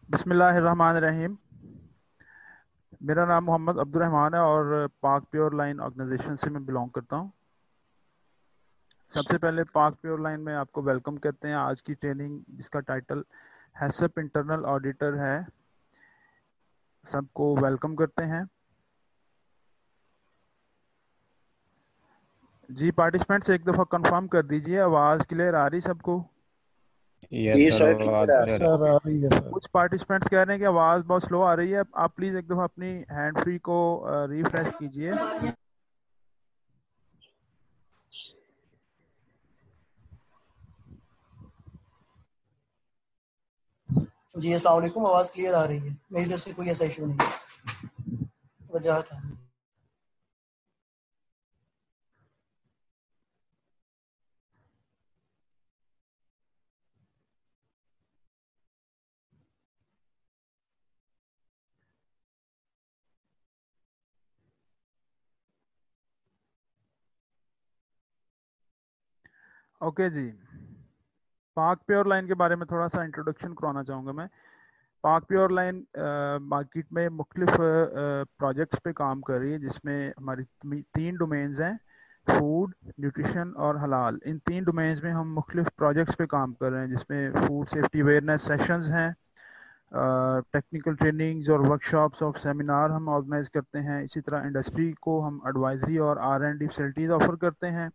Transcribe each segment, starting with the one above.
बिस्मिल्लाहिर्रहमानिर्रहीम। मेरा नाम मोहम्मद अब्दुल रहमान है और पाक प्योर लाइन ऑर्गेनाइजेशन से मैं बिलोंग करता हूँ। सबसे पहले पाक प्योर लाइन में आपको वेलकम करते हैं। आज की ट्रेनिंग जिसका टाइटल हैसअप इंटरनल ऑडिटर है, सबको वेलकम करते हैं। जी पार्टिसिपेंट्स एक दफ़ा कंफर्म कर दीजिए, आवाज़ क्लियर आ रही सबको? यस जी सर, सर, आवाज क्लियर आ क्लियर रही है। है। ओके, सर आ रही है सर। कुछ पार्टिसिपेंट्स कह रहे हैं कि आवाज़ बहुत स्लो आ रही है। आप प्लीज़ एक दफ़ा अपनी हैंड फ्री को रिफ्रेश कीजिए। जी अस्सलाम वालेकुम, आवाज़ क्लियर आ रही है। मेरी तरफ से कोई ऐसा इशू नहीं है। वजह था। ओके जी, पाक प्योर लाइन के बारे में थोड़ा सा इंट्रोडक्शन करवाना चाहूँगा मैं। पाक प्योर लाइन मार्केट में मुख्तलिफ प्रोजेक्ट्स पे काम कर रही है, जिसमें हमारी तीन डोमेन्स हैं: फूड, न्यूट्रिशन और हलाल। इन तीन डोमेन्स में हम मुख्तलिफ प्रोजेक्ट्स पे काम कर रहे हैं, जिसमें फूड सेफ्टी अवेयरनेस सेशंस हैं, टेक्निकल ट्रेनिंग्स और वर्कशॉप्स और सेमिनार हम ऑर्गेनाइज करते हैं। इसी तरह इंडस्ट्री को हम एडवाइजरी और R&D फैसिलिटीज़ ऑफर करते हैं।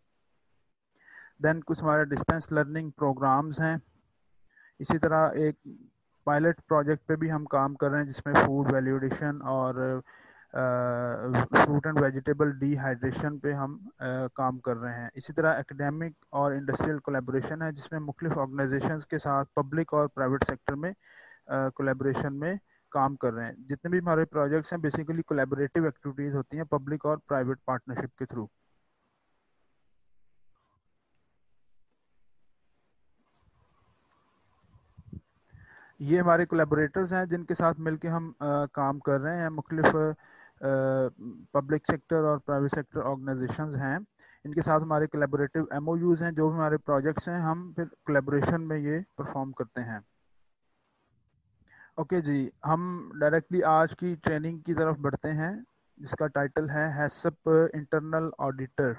देन कुछ हमारे डिस्टेंस लर्निंग प्रोग्राम्स हैं। इसी तरह एक पायलट प्रोजेक्ट पे भी हम काम कर रहे हैं, जिसमें फूड वैल्यूएडिशन और फ्रूट एंड वेजिटेबल डिहाइड्रेशन पे हम काम कर रहे हैं। इसी तरह एकेडमिक और इंडस्ट्रियल कोलैबोरेशन है, जिसमें मुख्तलिफ ऑर्गेनाइजेशंस के साथ पब्लिक और प्राइवेट सेक्टर में कोलैबोरेशन में काम कर रहे हैं। जितने भी हमारे प्रोजेक्ट्स हैं बेसिकली कोलैबोरेटिव एक्टिविटीज़ होती हैं पब्लिक और प्राइवेट पार्टनरशिप के थ्रू। ये हमारे कोलैबोरेटर्स हैं जिनके साथ मिलके हम काम कर रहे हैं। मुख्तलिफ पब्लिक सेक्टर और प्राइवेट सेक्टर ऑर्गेनाइजेशंस हैं। इनके साथ हमारे कोलैबोरेटिव MOUs हैं। जो भी हमारे प्रोजेक्ट्स हैं हम फिर कोलैबोरेशन में ये परफॉर्म करते हैं। ओके जी, हम डायरेक्टली आज की ट्रेनिंग की तरफ बढ़ते हैं, जिसका टाइटल है हैसअप इंटरनल ऑडिटर।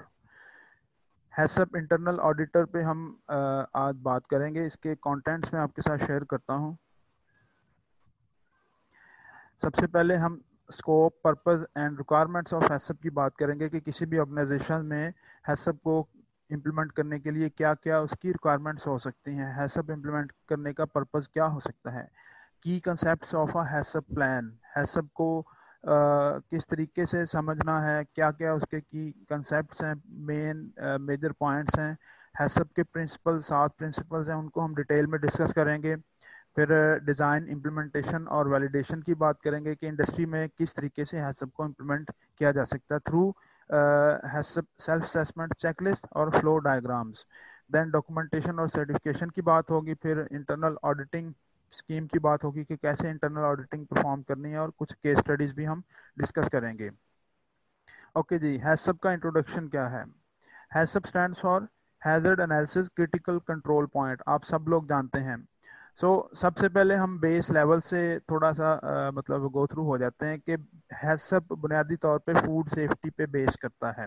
हैसअप इंटरनल ऑडिटर पे हम आज बात करेंगे। इसके कंटेंट्स मैं आपके साथ शेयर करता हूँ। सबसे पहले हम scope, purpose and requirements of HACCP की बात करेंगे कि किसी भी ऑर्गेनाइजेशन में हैसअप को इम्प्लीमेंट करने के लिए क्या क्या उसकी रिक्वायरमेंट्स हो सकती हैं। हैसअप इम्प्लीमेंट करने का पर्पस क्या हो सकता है। की कंसेप्ट्स ऑफ अ हैसअप प्लान, हैसअप को किस तरीके से समझना है, क्या क्या उसके की कंसेप्ट्स हैं, मेजर पॉइंट्स हैं। हैसअप के प्रिंसिपल, 7 प्रिंसिपल्स हैं, उनको हम डिटेल में डिस्कस करेंगे। फिर डिज़ाइन, इम्प्लीमेंटेशन और वैलिडेशन की बात करेंगे कि इंडस्ट्री में किस तरीके से हैसअप को इम्प्लीमेंट किया जा सकता है थ्रू हैसअप सेल्फ असेसमेंट चेकलिस्ट और फ्लो डायग्राम्स। देन डॉक्यूमेंटेशन और सर्टिफिकेशन की बात होगी। फिर इंटरनल ऑडिटिंग स्कीम की बात होगी कि कैसे इंटरनल ऑडिटिंग परफॉर्म करनी है, और कुछ केस स्टडीज़ भी हम डिस्कस करेंगे। ओके जी, हैसअप का इंट्रोडक्शन क्या है। HACCP stands for hazard analysis critical control point, आप सब लोग जानते हैं। सबसे पहले हम बेस लेवल से थोड़ा सा मतलब गो थ्रू हो जाते हैं कि हैसअप बुनियादी तौर पे फूड सेफ्टी पे बेस करता है।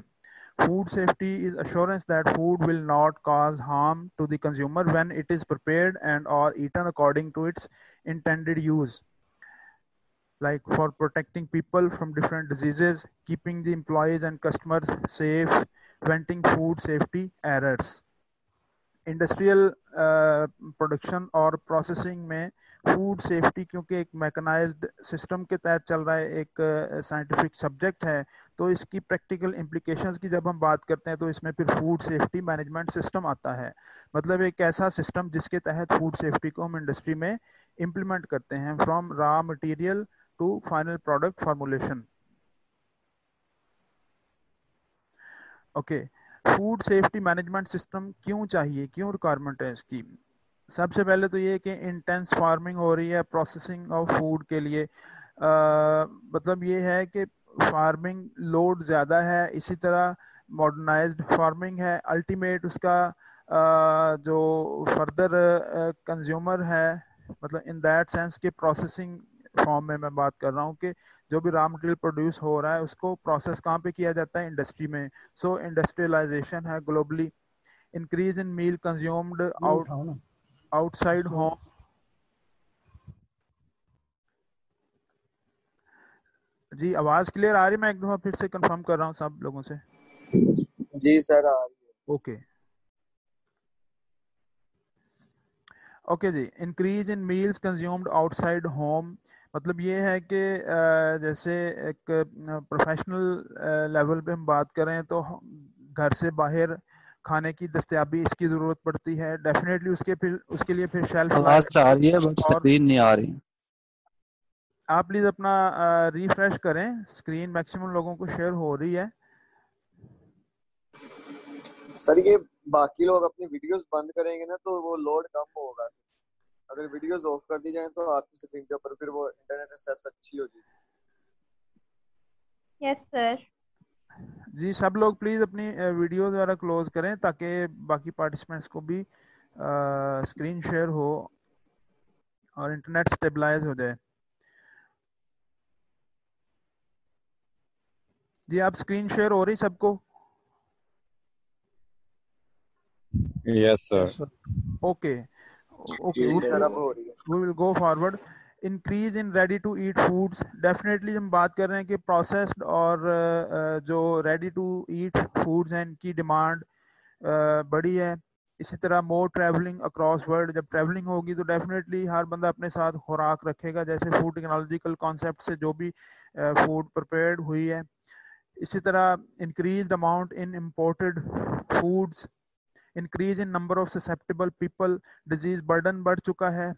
Food safety is assurance that food will not cause harm to the consumer when it is prepared and or eaten according to its intended use, like for protecting people from different diseases, keeping the employees and customers safe, preventing food safety errors। Industrial production और processing में food safety, क्योंकि एक mechanised system के तहत चल रहा है, एक साइंटिफिक सब्जेक्ट है, तो इसकी प्रैक्टिकल इम्प्लीकेशंस की जब हम बात करते हैं तो इसमें फिर फूड सेफ्टी मैनेजमेंट सिस्टम आता है। मतलब एक ऐसा सिस्टम जिसके तहत फूड सेफ्टी को हम इंडस्ट्री में इम्प्लीमेंट करते हैं, from raw material to final product formulation. Okay, food safety management system क्यों चाहिए, क्यों रिक्वायरमेंट है इसकी। सबसे पहले तो ये कि इंटेंस फार्मिंग हो रही है प्रोसेसिंग ऑफ फूड के लिए। मतलब ये है कि फार्मिंग लोड ज़्यादा है। इसी तरह मॉडर्नाइज्ड फार्मिंग है। अल्टीमेट उसका जो फर्दर कंज्यूमर है मतलब इन दैट सेंस के प्रोसेसिंग फॉर्म में मैं बात कर रहा हूँ कि जो भी रॉ मटेरियल प्रोड्यूस हो रहा है उसको प्रोसेस कहाँ पे किया जाता है, इंडस्ट्री में। सो इंडस्ट्रियलाइजेशन है globally, increase in meal consumed ये उठाओ ना आउटसाइड इसको। होम। जी आवाज क्लियर आ रही? मैं एक दफा फिर से कंफर्म कर रहा हूँ सब लोगों से। जी सर आ रही है। ओके ओके जी। Increase in meals consumed outside home, मतलब ये है कि जैसे एक प्रोफेशनल लेवल पे हम बात करें तो घर से बाहर खाने की दस्तयाबी इसकी ज़रूरत पड़ती है डेफिनेटली। उसके लिए फिर शेल्फ आवाज आ रही है लाइफ बट और स्क्रीन नहीं आ रही। आप प्लीज़ अपना रिफ्रेश करें, स्क्रीन मैक्सिमम लोगों को शेयर हो रही है। सर ये बाकी लोग अपनी वीडियोस बंद करेंगे ना तो वो लोड कम होगा। अगर वीडियोस ऑफ कर दी जाए तो आपकी स्क्रीन के ऊपर फिर वो इंटरनेट एक्सेस अच्छी हो जाएगी। Yes sir. जी सब लोग प्लीज़ अपनी वीडियोस वगैरह क्लोज करें ताकि बाकी पार्टिसिपेंट्स को भी स्क्रीन शेयर हो और इंटरनेट स्टेबलाइज हो जाए। जी आप स्क्रीन शेयर हो रही सबको? Yes sir. ओके ओके, जी सर अब हो रही है। we will go forward. Increase in ready to eat foods, definitely हम बात कर रहे हैं कि प्रोसेस्ड और जो रेडी टू ईट फूड्स हैं इनकी डिमांड बड़ी है। इसी तरह मोर ट्रैवलिंग अक्रॉस वर्ल्ड, जब ट्रैवलिंग होगी तो डेफिनेटली हर बंदा अपने साथ खुराक रखेगा, जैसे फूड टेक्नोलॉजिकल कॉन्सेप्ट से जो भी फूड प्रिपेयर्ड हुई है। इसी तरह increase amount in imported foods, increase in number of susceptible people, disease burden बढ़ चुका है।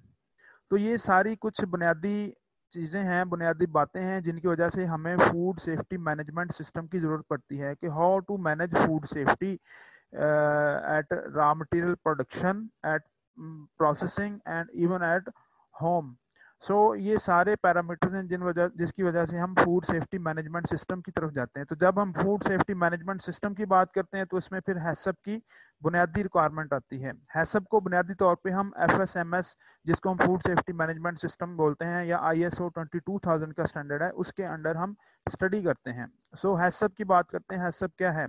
तो ये सारी कुछ बुनियादी चीज़ें हैं, बुनियादी बातें हैं जिनकी वजह से हमें फूड सेफ्टी मैनेजमेंट सिस्टम की ज़रूरत पड़ती है कि how to manage food safety at raw material production, at processing and even at home. So ये सारे पैरामीटर्स हैं जिसकी वजह से हम फूड सेफ्टी मैनेजमेंट सिस्टम की तरफ जाते हैं। तो जब हम फूड सेफ्टी मैनेजमेंट सिस्टम की बात करते हैं तो इसमें फिर हैसअप की बुनियादी रिक्वायरमेंट आती है। हैसअप को बुनियादी तौर पे हम FSMS, जिसको हम फूड सेफ्टी मैनेजमेंट सिस्टम बोलते हैं, या ISO 22000 का स्टैंडर्ड है, उसके अंडर हम स्टडी करते हैं। सो हैसअप की बात करते हैं। हैसअप क्या है?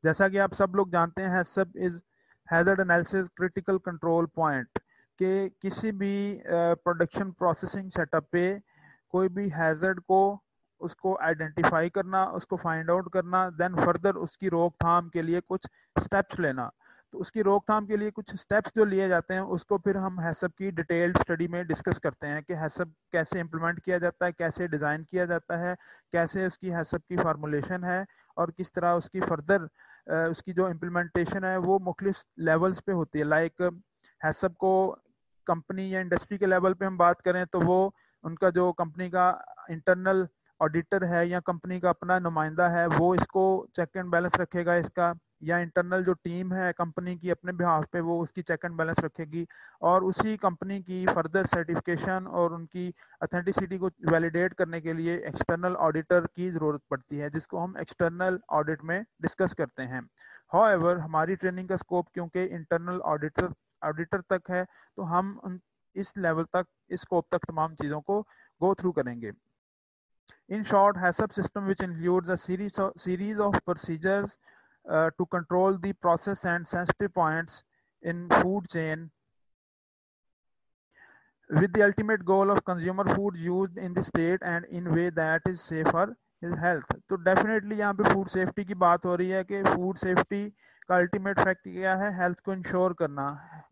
जैसा कि आप सब लोग जानते हैं, HACCP is hazard analysis critical control point, कि किसी भी प्रोडक्शन प्रोसेसिंग सेटअप पे कोई भी हैजर्ड को उसको आइडेंटिफाई करना, उसको फाइंड आउट करना, देन फर्दर उसकी रोकथाम के लिए कुछ स्टेप्स लेना। तो उसकी रोकथाम के लिए कुछ स्टेप्स जो लिए जाते हैं उसको फिर हम हैसअप की डिटेल्ड स्टडी में डिस्कस करते हैं कि हैसअप कैसे इंप्लीमेंट किया जाता है, कैसे डिज़ाइन किया जाता है, कैसे उसकी हैसअप की फार्मूलेशन है, और किस तरह उसकी फर्दर उसकी जो इम्प्लीमेंटेशन है वो मुख्तलिफ लेवल्स पे होती है। लाइक हैसअप को कंपनी या इंडस्ट्री के लेवल पे हम बात करें तो वो उनका जो कंपनी का इंटरनल ऑडिटर है या कंपनी का अपना नुमाइंदा है वो इसको चेक एंड बैलेंस रखेगा इसका, या इंटरनल जो टीम है कंपनी की अपने बिहाफ पे वो उसकी चेक एंड बैलेंस रखेगी, और उसी कंपनी की फर्दर सर्टिफिकेशन और उनकी अथेंटिसिटी को वैलिडेट करने के लिए एक्सटर्नल ऑडिटर की ज़रूरत पड़ती है, जिसको हम एक्सटर्नल ऑडिट में डिस्कस करते हैं। हाउएवर हमारी ट्रेनिंग का स्कोप क्योंकि इंटरनल ऑडिटर तक है, तो हम इस लेवल तक, इस स्कोप तक तमाम चीज़ों को गो थ्रू करेंगे। In short, HACCP system, which includes a series of procedures to control the process and sensitive points in food chain, with the ultimate goal of consumer food used in the state and in way that is safe for his health। तो definitely यहाँ पे food safety की बात हो रही है कि food safety का अल्टीमेट फैक्ट क्या है? हेल्थ को इंश्योर करना,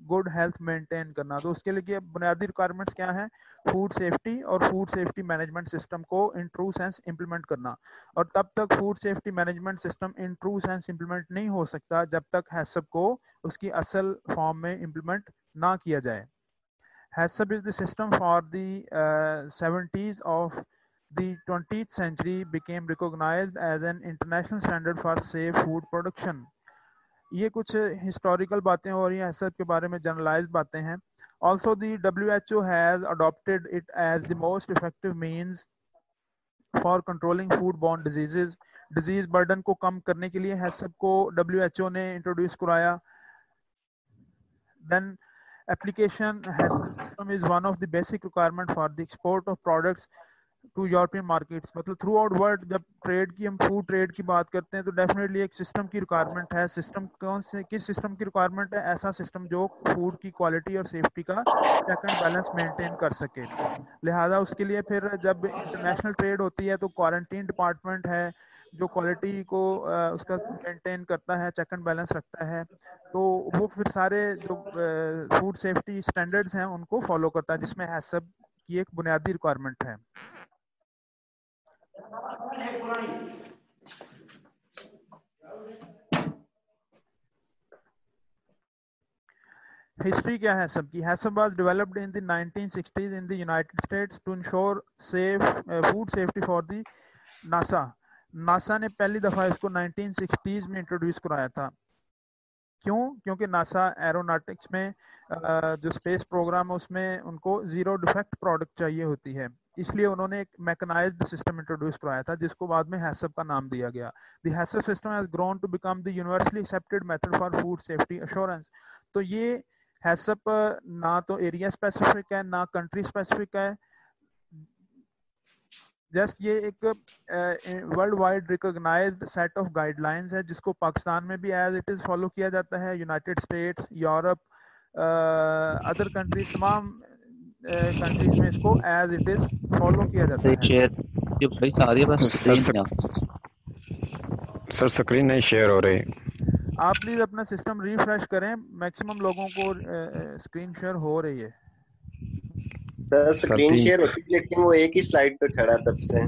गुड हेल्थ मेंटेन करना। तो उसके लिए बुनियादी रिक्वायरमेंट्स क्या है? फूड सेफ्टी और फूड सेफ्टी मैनेजमेंट सिस्टम को इन ट्रू सेंस इंप्लीमेंट करना। और तब तक food safety management system in true sense implement नहीं हो सकता जब तक हैसअप को उसकी असल फॉर्म में इंप्लीमेंट ना किया जाए। HACCP is the system for the 70s of the 20th century became recognized as an international standard for safe food production। ये कुछ हिस्टोरिकल बातें हो रही हैं, HACCP के बारे में जनरलाइज्ड बातें हैं। Also the WHO has adopted it as the most effective means for controlling foodborne diseases। Disease burden को कम करने के लिए HACCP को WHO ने इंट्रोड्यूस कराया। Then Application HACCP system is one of the basic requirement for the export of products to European markets. मतलब throughout world जब trade की, हम फूड ट्रेड की बात करते हैं तो डेफिनेटली एक सिस्टम की रिक्वायरमेंट है। सिस्टम कौन से, किस सिस्टम की रिक्वायरमेंट है? ऐसा सिस्टम जो फूड की क्वालिटी और सेफ्टी का चेक एंड बैलेंस मेंटेन कर सके। लिहाजा उसके लिए फिर जब इंटरनेशनल ट्रेड होती है तो क्वारंटीन डिपार्टमेंट है जो क्वालिटी को उसका मेंटेन करता है, चेक एंड बैलेंस रखता है, तो वो फिर सारे जो फूड सेफ्टी स्टैंडर्ड्स हैं उनको फॉलो करता है, जिसमें हैसब की एक बुनियादी रिक्वायरमेंट है। हिस्ट्री क्या है सबकी? HACCP was developed in the 1960s in the United States to ensure safe food safety for the NASA. NASA ने पहली दफा इसको 1960s में इंट्रोड्यूस कराया था। क्यों? क्योंकि नासा एरोनॉटिक्स में जो स्पेस प्रोग्राम है उसमें उनको जीरो डिफेक्ट प्रोडक्ट चाहिए होती है, इसलिए उन्होंने एक मैकेनाइज्ड सिस्टम इंट्रोड्यूस कराया था जिसको बाद में हैसब का नाम दिया गया। The HACCP system has grown to become the universally accepted method for food safety assurance. तो ये हैसब ना तो एरिया स्पेसिफिक है ना कंट्री स्पेसिफिक है, जस्ट ये एक world wide recognised set of guidelines है जिसको पाकिस्तान में भी एज इट इज फॉलो किया जाता है, United states, Europe, other countries, तमाम कंट्रीज में इसको एज इट इज फॉलो किया जाता है। सर स्क्रीन नहीं शेयर हो रही। आप प्लीज अपना सिस्टम रिफ्रेश करें, मैक्सिमम लोगों को स्क्रीन शेयर हो रही है। सर स्क्रीन शेयर होती है लेकिन वो एक ही स्लाइड पे खड़ा है तब से।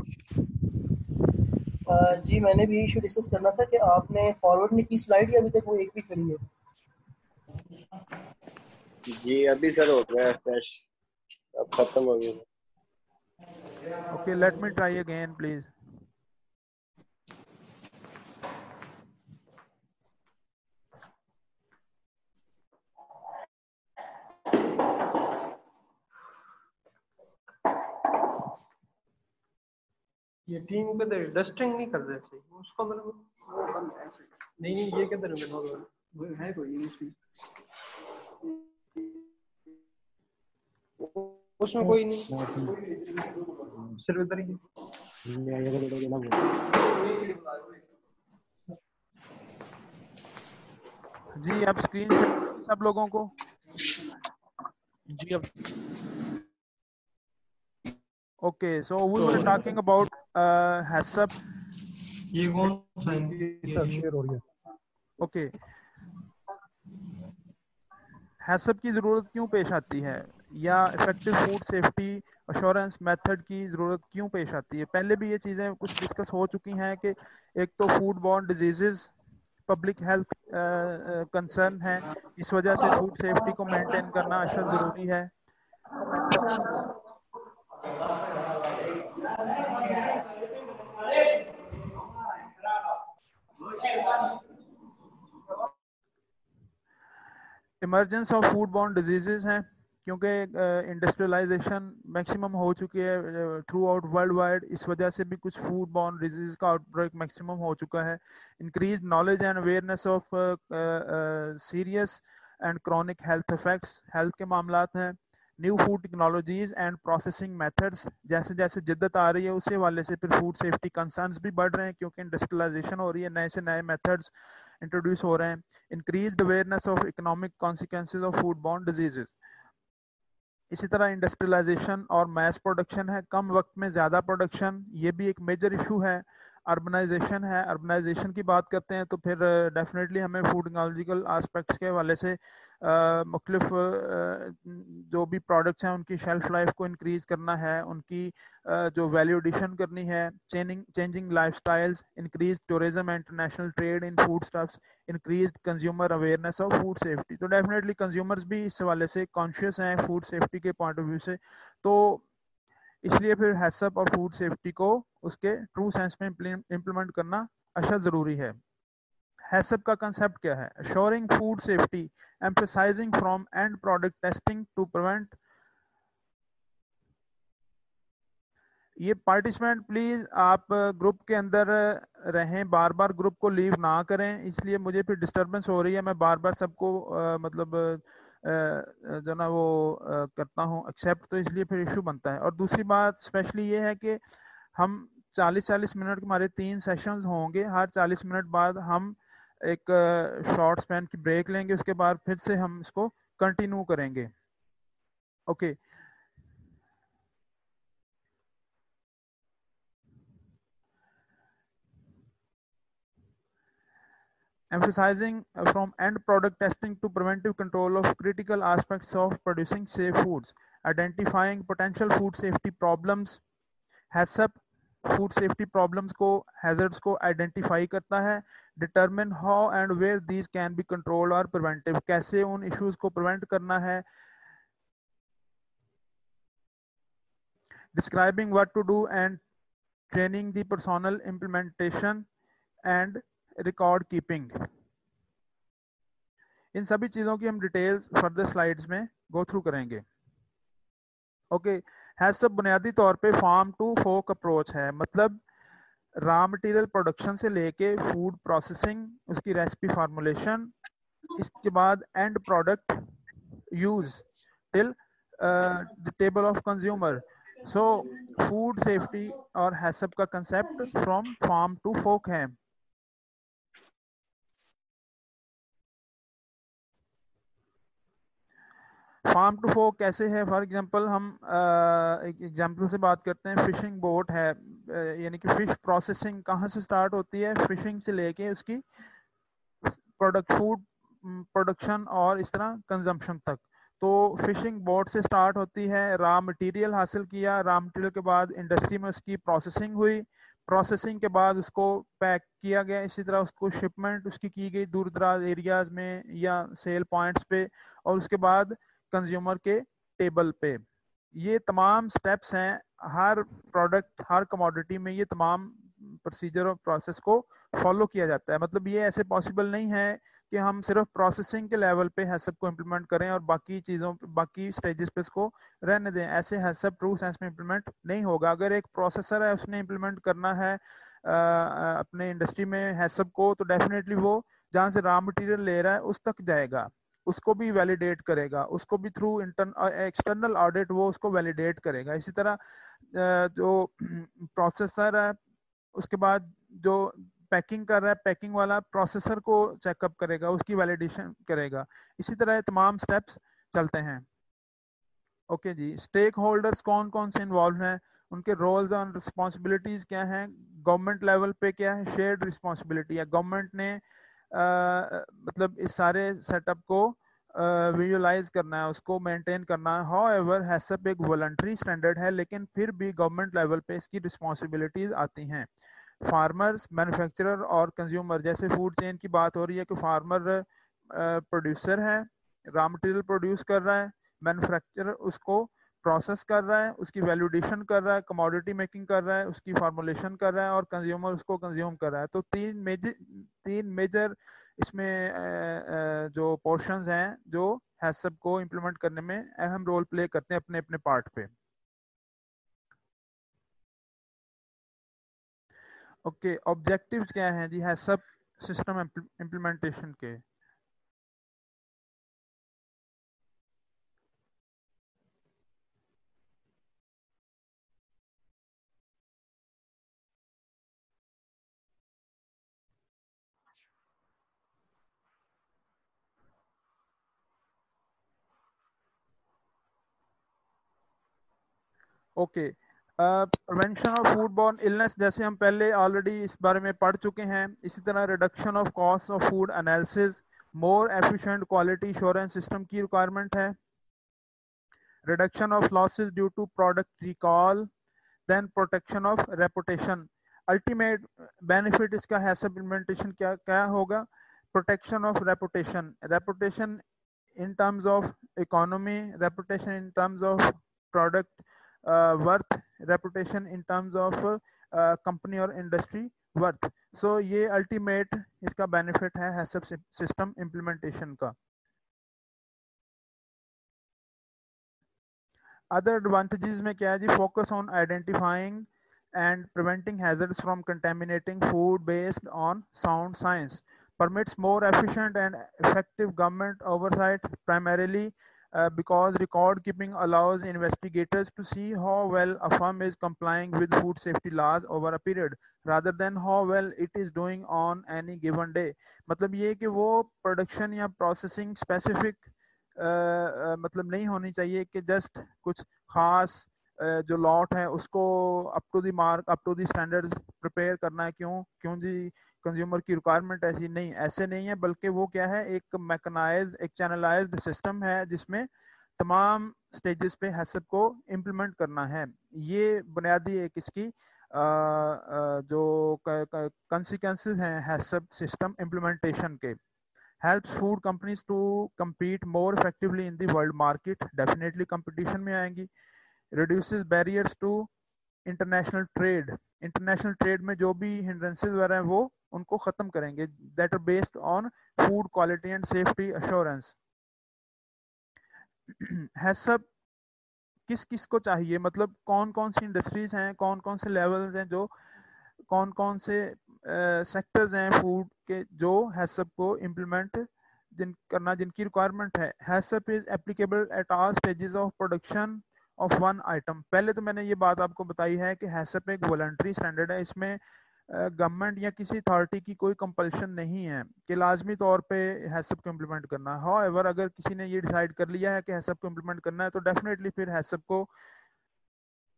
जी मैंने भी इशू डिस्कस करना था कि आपने फॉरवर्ड नहीं की स्लाइड, या अभी तक वो एक भी खड़ी है? जी अभी सर हो गया फ्रेश, अब खत्म हो गया। Okay, let me try again please. ये टीम पे डस्टिंग नहीं कर रहे थे उसको, मतलब वो बंद है ऐसे। नहीं ये किधर है? वो है कोई नहीं उसमें, उसमें कोई नहीं, सिर्फ इधर ही। जी अब स्क्रीन सब लोगों को जी अब okay. So we were talking about HACCP. ये कौन सा शेयर हो रही है? ओके, हैसब की जरूरत क्यों पेश आती है या effective food safety assurance method की जरूरत क्यों पेश आती है? पहले भी ये चीजें कुछ डिस्कस हो चुकी हैं कि एक तो food borne diseases public health concern है, इस वजह से फूड सेफ्टी को मेंटेन करना अशद जरूरी है। Emergence of food borne diseases हैं क्योंकि इंडस्ट्रियलाइजेशन मैक्सिमम हो चुकी है थ्रू आउट वर्ल्ड वाइड, इस वजह से भी कुछ फूड बॉर्न डिजीज का आउटब्रेक मैक्सिमम हो चुका है। Increase knowledge and awareness of serious and chronic health effects, health के मामलात हैं। New food technologies and processing methods, जैसे जैसे जिद्दत आ रही है उसी वाले से फिर फूड सेफ्टी कंसर्न्स भी बढ़ रहे हैं क्योंकि इंडस्ट्रियलाइजेशन हो रही है, नए से नए मेथड्स इंट्रोड्यूस हो रहे हैं। Increased awareness of economic consequences of food borne diseases. इसी तरह इंडस्ट्रियलाइजेशन और मैस प्रोडक्शन है, कम वक्त में ज़्यादा प्रोडक्शन, ये भी एक मेजर इशू है। अर्बनाइजेशन है, अर्बनाइजेशन की बात करते हैं तो फिर डेफिनेटली हमें फूड टेक्नोलॉजिकल आस्पेक्ट्स के हवाले से मुख्तलिफ जो भी प्रोडक्ट्स हैं उनकी शेल्फ लाइफ को इंक्रीज करना है, उनकी जो वैल्यू एडिशन करनी है, changing lifestyles, increase tourism, international trade in food stuffs, increase consumer awareness of food safety. तो डेफिनेटली कंज्यूमर्स भी इस हवाले से कॉन्शियस हैं फूड सेफ्टी के पॉइंट ऑफ व्यू से, तो इसलिए फिर हैसब और फूड सेफ्टी को उसके ट्रू सेंस में इम्प्लीमेंट करना अशद ज़रूरी है। हैसब का कंसेप्ट क्या है? Assuring food safety, emphasising from end product testing to prevent. ये पार्टिसिपेंट प्लीज आप ग्रुप के अंदर रहें, बार बार ग्रुप को लीव ना करें, इसलिए मुझे फिर डिस्टर्बेंस हो रही है, मैं बार बार सबको मतलब जो ना वो करता हूँ एक्सेप्ट, तो इसलिए फिर इशू बनता है। और दूसरी बात स्पेशली ये है कि हम 40-40 मिनट के हमारे 3 सेशंस होंगे, हर 40 मिनट बाद हम एक शॉर्ट स्पैन की ब्रेक लेंगे, उसके बाद फिर से हम इसको कंटिन्यू करेंगे। Okay emphasizing from end product testing to preventive control of critical aspects of producing safe foods, identifying potential food safety problems। HACCP food safety problems को, हैजर्ड्स को आइडेंटिफाई करता है। Determine how and where these can be controlled और preventive, कैसे उन issues को prevent करना है। Describing what to do and training the personnel implementation and record keeping. इन सभी चीजों की हम डिटेल्स फर्दर स्लाइड्स में गो थ्रू करेंगे। ओके हैज़ बुनियादी तौर पे फार्म टू फोक अप्रोच है, मतलब रॉ मटेरियल प्रोडक्शन से लेके फूड प्रोसेसिंग, उसकी रेसिपी फार्मूलेशन, इसके बाद end product use till the table of consumer. So food safety और हैसब का concept from farm to fork है। फार्म टू फोक कैसे है? फॉर एग्जांपल हम एक एग्जांपल से बात करते हैं। फिशिंग बोट है, यानी कि फिश प्रोसेसिंग कहाँ से स्टार्ट होती है? फिशिंग से लेके उसकी प्रोडक्ट फूड प्रोडक्शन और इस तरह कंजम्पशन तक। तो फिशिंग बोट से स्टार्ट होती है, रॉ मटेरियल हासिल किया, रॉ मटेरियल के बाद इंडस्ट्री में उसकी प्रोसेसिंग हुई, प्रोसेसिंग के बाद उसको पैक किया गया, इसी तरह उसको शिपमेंट उसकी की गई दूर दराज एरियाज में या सेल पॉइंट्स पे, और उसके बाद कंज्यूमर के टेबल पे। ये तमाम स्टेप्स हैं, हर प्रोडक्ट हर कमोडिटी में ये तमाम प्रोसीजर और प्रोसेस को फॉलो किया जाता है। मतलब ये ऐसे पॉसिबल नहीं है कि हम सिर्फ प्रोसेसिंग के लेवल पे हैसब को इम्प्लीमेंट करें और बाकी चीज़ों बाकी स्टेजेस पे इसको रहने दें। ऐसे हैसब ट्रू सेंस में इम्प्लीमेंट नहीं होगा। अगर एक प्रोसेसर है उसने इम्प्लीमेंट करना है अपने इंडस्ट्री में हैसब को, तो डेफिनेटली वो जहाँ से रॉ मटेरियल ले रहा है उस तक जाएगा, उसको भी वैलिडेट करेगा, उसको भी थ्रू एक्सटर्नल ऑडिट वो उसको वैलिडेट करेगा। इसी तरह जो प्रोसेसर है उसके बाद जो पैकिंग कर रहा है, पैकिंग वाला प्रोसेसर को चेकअप करेगा, उसकी वैलिडेशन करेगा। इसी तरह तमाम स्टेप्स चलते हैं। ओके जी, स्टेक होल्डर्स कौन कौन से इन्वॉल्व हैं, उनके रोल्स और रिस्पॉन्सिबिलिटीज क्या हैं? गवर्नमेंट लेवल पे क्या है? शेयर्ड रिस्पॉन्सिबिलिटी है, गवर्नमेंट ने मतलब इस सारे सेटअप को विजुअलाइज करना है, उसको मेंटेन करना है। हाउएवर हैसब एक वॉलंटरी स्टैंडर्ड है, लेकिन फिर भी गवर्नमेंट लेवल पे इसकी रिस्पॉन्सिबिलिटीज आती हैं। फार्मर्स, मैन्युफैक्चरर और कंज्यूमर, जैसे फूड चेन की बात हो रही है कि फार्मर प्रोड्यूसर है, रॉ मटेरियल प्रोड्यूस कर रहा है, मैन्युफैक्चरर उसको प्रोसेस कर रहा है, उसकी वैल्यूडेशन कर रहा है, कमोडिटी मेकिंग कर रहा है, उसकी फार्मूलेशन कर रहा है, और कंज्यूमर उसको कंज्यूम कर रहा है। तो तीन मेजर इसमें जो पोर्शंस हैं जो हैसब को इम्प्लीमेंट करने में अहम रोल प्ले करते हैं अपने अपने पार्ट पे। ओके ऑब्जेक्टिव्स क्या हैं जी हैसब सिस्टम इम्प्लीमेंटेशन के? Okay prevention of food borne illness, जैसे हम पहले ऑलरेडी इस बारे में पढ़ चुके हैं। इसी तरह reduction of cost of food analysis, more efficient quality assurance system की रिक्वायरमेंट है। Reduction of losses due to product recall, then protection of reputation. Ultimate benefit इसका हैसब इम्प्लीमेंटेशन क्या क्या होगा? Protection of reputation, reputation in terms of economy, reputation in terms of product worth, reputation in terms of company और industry worth। so ये ultimate इसका benefit है हैसब system implementation का। other advantages में क्या है जी? focus on identifying and preventing hazards from contaminating food based on sound science। permits more efficient and effective government oversight, primarily because record keeping allows investigators to see how well a firm is complying with food safety laws over a period rather than how well it is doing on any given day. मतलब ये कि वो production या processing specific मतलब नहीं होनी चाहिए कि जस्ट कुछ खास जो लॉट है उसको up to the mark, up to the standards prepare करना है। क्यों जी कंज्यूमर की रिक्वायरमेंट ऐसी नहीं, ऐसे नहीं है, बल्कि वो क्या है, एक मैकेनाइज्ड, एक चैनलाइज्ड सिस्टम है जिसमें तमाम स्टेजेस पे हैसप को इम्प्लीमेंट करना है। ये बुनियादी एक इसकी जो कंसिक्वेंसेस हैं हैसप सिस्टम इम्प्लीमेंटेशन के। Helps food companies to compete more effectively in the world market, definitely competition में आएंगी। reduces barriers to international trade, international trade में जो भी हिंड्रेंसेस वगैरह हैं वो उनको खत्म करेंगे, that are based on food quality and safety assurance. HACCP किस किस को चाहिए, मतलब कौन कौन सी इंडस्ट्रीज हैं, कौन कौन से लेवल्स हैं, जो कौन कौन से सेक्टर्स हैं फूड के जो हैसप को इम्प्लीमेंट करना, जिनकी रिक्वायरमेंट है। HACCP is applicable at all stages of production of one item. पहले तो मैंने ये बात आपको बताई है कि हैसप एक वॉलंटरी स्टैंडर्ड है, इसमें गवर्नमेंट या किसी अथॉरिटी की कोई कंपल्शन नहीं है कि लाजमी तौर पे हैसप को इम्प्लीमेंट करना है। हाउएवर अगर किसी ने ये डिसाइड कर लिया है कि हैसप को इम्प्लीमेंट करना है तो डेफिनेटली फिर हैसप को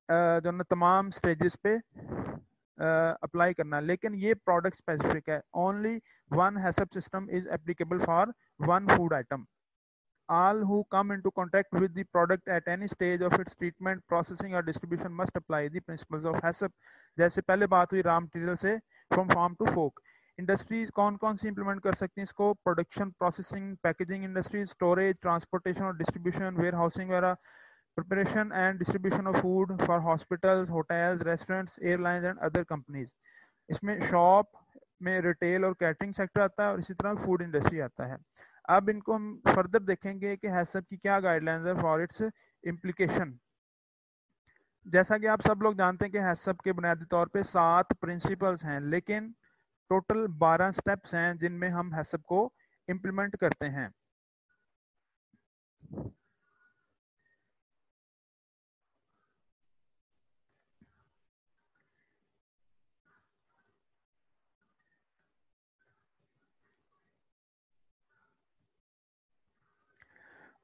जो ना तमाम स्टेजेस पे अप्लाई करना है, लेकिन ये प्रोडक्ट स्पेसिफिक है। Only one HACCP system is applicable for one food item. All who come into contact with the product at any stage of its treatment, processing or distribution must apply the principles of HACCP। जैसे पहले बात हुई raw material से from farm to fork. Industries कौन कौन सी implement कर सकती हैं इसको? Production, processing, packaging industries, storage, transportation और डिस्ट्रीब्यूशन, वेयर हाउसिंग वगैरह, preparation and distribution of food for hospitals, hotels, restaurants, airlines and other companies. इसमें शॉप में रिटेल और कैटरिंग सेक्टर आता है और इसी तरह फूड इंडस्ट्री आता है। अब इनको हम फर्दर देखेंगे कि हैसप की क्या गाइडलाइंस है फॉर इट्स इम्प्लीकेशन। जैसा कि आप सब लोग जानते हैं कि हैसप के बुनियादी तौर पे 7 प्रिंसिपल्स हैं, लेकिन टोटल 12 स्टेप्स हैं जिनमें हम हैसप को इम्प्लीमेंट करते हैं।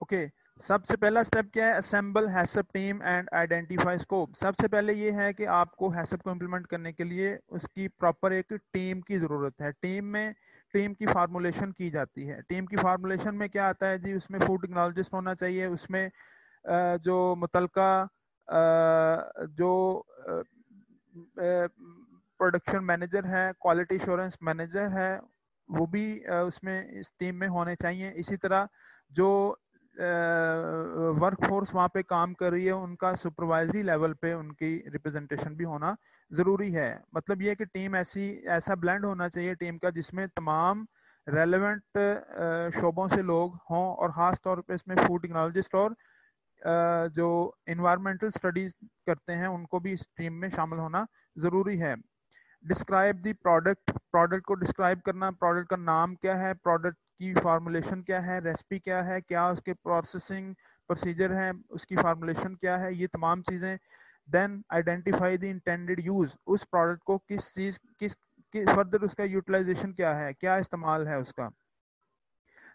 ओके सबसे पहला स्टेप क्या है? Assemble HACCP team and identify scope. सबसे पहले ये है कि आपको हैसप को इम्प्लीमेंट करने के लिए उसकी प्रॉपर एक टीम की ज़रूरत है। टीम की फार्मूलेशन की जाती है। टीम की फार्मूलेशन में क्या आता है जी? उसमें फूड टेक्नोलॉजिस्ट होना चाहिए, उसमें जो मुतलका जो प्रोडक्शन मैनेजर है, क्वालिटी एश्योरेंस मैनेजर है, वो भी उसमें इस टीम में होने चाहिए। इसी तरह जो वर्क फोर्स वहाँ पे काम कर रही है उनका सुपरवाइजरी लेवल पे उनकी रिप्रेजेंटेशन भी होना ज़रूरी है। मतलब ये कि टीम ऐसा ब्लेंड होना चाहिए टीम का जिसमें तमाम रेलेवेंट शोबों से लोग हों और ख़ास तौर पे इसमें फूड टेक्नोलॉजिस्ट और जो इन्वायरमेंटल स्टडीज करते हैं उनको भी इस टीम में शामिल होना ज़रूरी है। डिस्क्राइब द प्रोडक्ट को डिस्क्राइब करना, प्रोडक्ट का नाम क्या है, प्रोडक्ट की फार्मूलेशन क्या है, रेसिपी क्या है, क्या उसके प्रोसेसिंग प्रोसीजर है, उसकी फार्मूलेशन क्या है, ये तमाम चीज़ें। Then identify the intended use, उस प्रोडक्ट को किस फर्दर उसका यूटिलाइजेशन क्या है, क्या इस्तेमाल है उसका।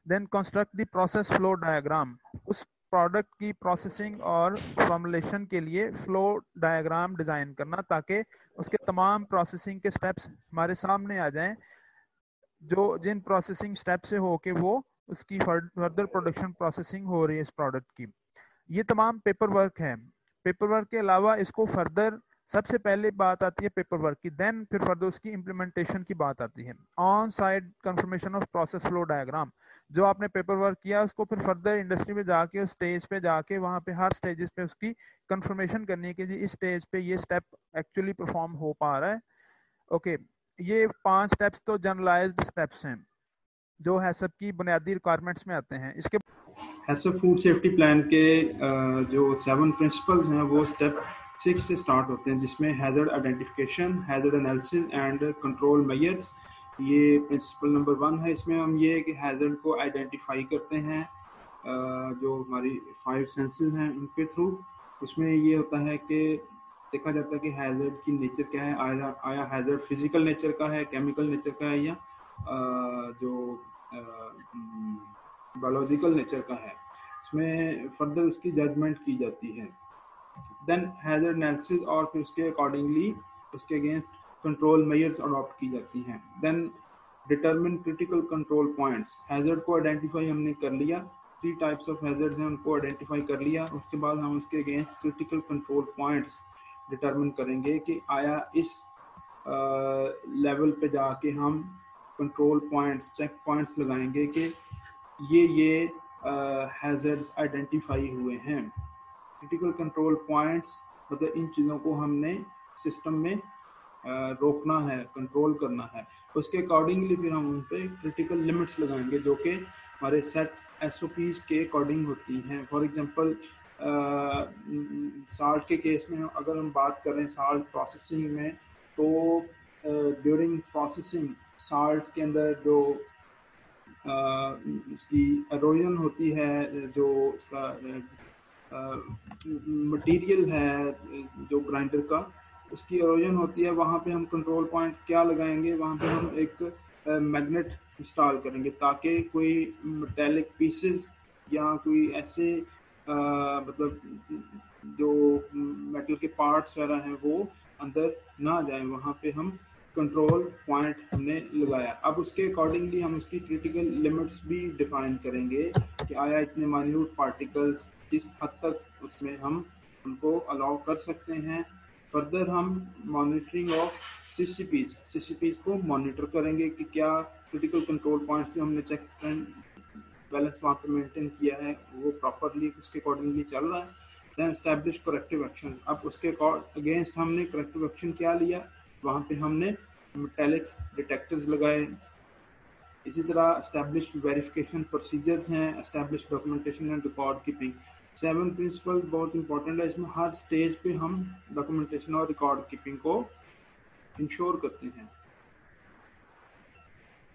Then construct the process flow diagram, उस प्रोडक्ट की प्रोसेसिंग और फॉर्मुलेशन के लिए फ्लो डायग्राम डिज़ाइन करना ताकि उसके तमाम प्रोसेसिंग के स्टेप्स हमारे सामने आ जाएं, जिन प्रोसेसिंग स्टेप से हो के वो उसकी फर्दर प्रोडक्शन प्रोसेसिंग हो रही है इस प्रोडक्ट की। ये तमाम पेपर वर्क है। पेपर वर्क के अलावा इसको फर्दर सबसे पहले बात आती है पेपर वर्क की, देन फिर फर्दर उसकी इम्प्लीमेंटेशन की बात आती है। On side confirmation of process flow diagram, जो आपने पेपर वर्क किया उसको फिर फर्दर इंडस्ट्री में जाके उस स्टेज पे जाके वहाँ पे हर स्टेजेस पे उसकी कंफर्मेशन करनी है कि जी इस स्टेज पे ये स्टेप एक्चुअली परफॉर्म हो पा रहा है। ओके ये 5 स्टेप्स तो जनरलाइज्ड स्टेप्स हैं जो हैसप की बुनियादी रिक्वायरमेंट्स में आते हैं। इसके हैसप फूड सेफ्टी प्लान के जो 7 प्रिंसिपल्स हैं वो स्टेप 6 से स्टार्ट होते हैं, जिसमें hazard identification, hazard analysis and control measures, ये प्रिंसिपल नंबर 1 है। इसमें हम ये कि हैजर्ड को आइडेंटिफाई करते हैं जो हमारी 5 सेंसेस हैं उनके थ्रू। उसमें ये होता है कि देखा जाता है कि हैजर्ड की नेचर क्या है, आया हैजर्ड फिजिकल नेचर का है, केमिकल नेचर का है, या जो बायोलॉजिकल नेचर का है। इसमें फर्दर उसकी जजमेंट की जाती है। देन हैजर्ड एनालिसिस, और फिर उसके अकॉर्डिंगली उसके अगेंस्ट कंट्रोल मेजर्स अडॉप्ट की जाती हैं। Then determine critical control points, hazard को आइडेंटिफाई हमने कर लिया, 3 टाइप्स ऑफ हैजर्ड्स हैं उनको आइडेंटिफाई कर लिया। उसके बाद हम उसके against critical control points determine करेंगे कि आया इस लेवल पे जाके हम कंट्रोल पॉइंट्स, चेक पॉइंट्स लगाएंगे कि ये हैजर्ड्स आइडेंटिफाई हुए हैं। क्रिटिकल कंट्रोल पॉइंट्स मतलब इन चीज़ों को हमने सिस्टम में रोकना है, कंट्रोल करना है। उसके अकॉर्डिंगली फिर हम उन पर क्रिटिकल लिमिट्स लगाएंगे जो कि हमारे सेट SOPs के अकॉर्डिंग होती हैं। फॉर एग्जांपल साल्ट के केस में अगर हम बात करें साल्ट प्रोसेसिंग में, तो ड्यूरिंग प्रोसेसिंग साल्ट के अंदर जो इसकी एरोजन होती है, जो इसका मटेरियल है जो ग्राइंडर का, उसकी एरोजन होती है, वहाँ पे हम कंट्रोल पॉइंट क्या लगाएंगे, वहाँ पे हम एक मैग्नेट इंस्टॉल करेंगे ताकि कोई मेटेलिक पीसेस या कोई ऐसे मतलब जो मेटल के पार्ट्स वगैरह हैं वो अंदर ना जाए। वहाँ पे हम कंट्रोल पॉइंट हमने लगाया। अब उसके अकॉर्डिंगली हम उसकी क्रिटिकल लिमिट्स भी डिफाइन करेंगे कि आया इतने माइन्यूट पार्टिकल्स किस हद तक उसमें हम उनको अलाउ कर सकते हैं। फर्दर हम मॉनिटरिंग ऑफ CCPs को मॉनिटर करेंगे कि क्या क्रिटिकल कंट्रोल पॉइंट्स जो हमने चेक एंड बैलेंस वहाँ पे मेंटेन किया है वो प्रॉपरली उसके अकॉर्डिंगली चल रहा है। देन एस्टैब्लिश करेक्टिव एक्शन, अब उसके अगेंस्ट हमने करेक्टिव एक्शन क्या लिया, वहाँ पे हमने मेटेलिक डिटेक्टर्स लगाए। इसी तरह एस्टैब्लिश वेरिफिकेशन प्रोसीजर्स हैं, establish documentation and record keeping. 7 principle बहुत इंपॉर्टेंट है। इसमें हर स्टेज पे हम डॉक्यूमेंटेशन और रिकॉर्ड कीपिंग को इंश्योर करते हैं।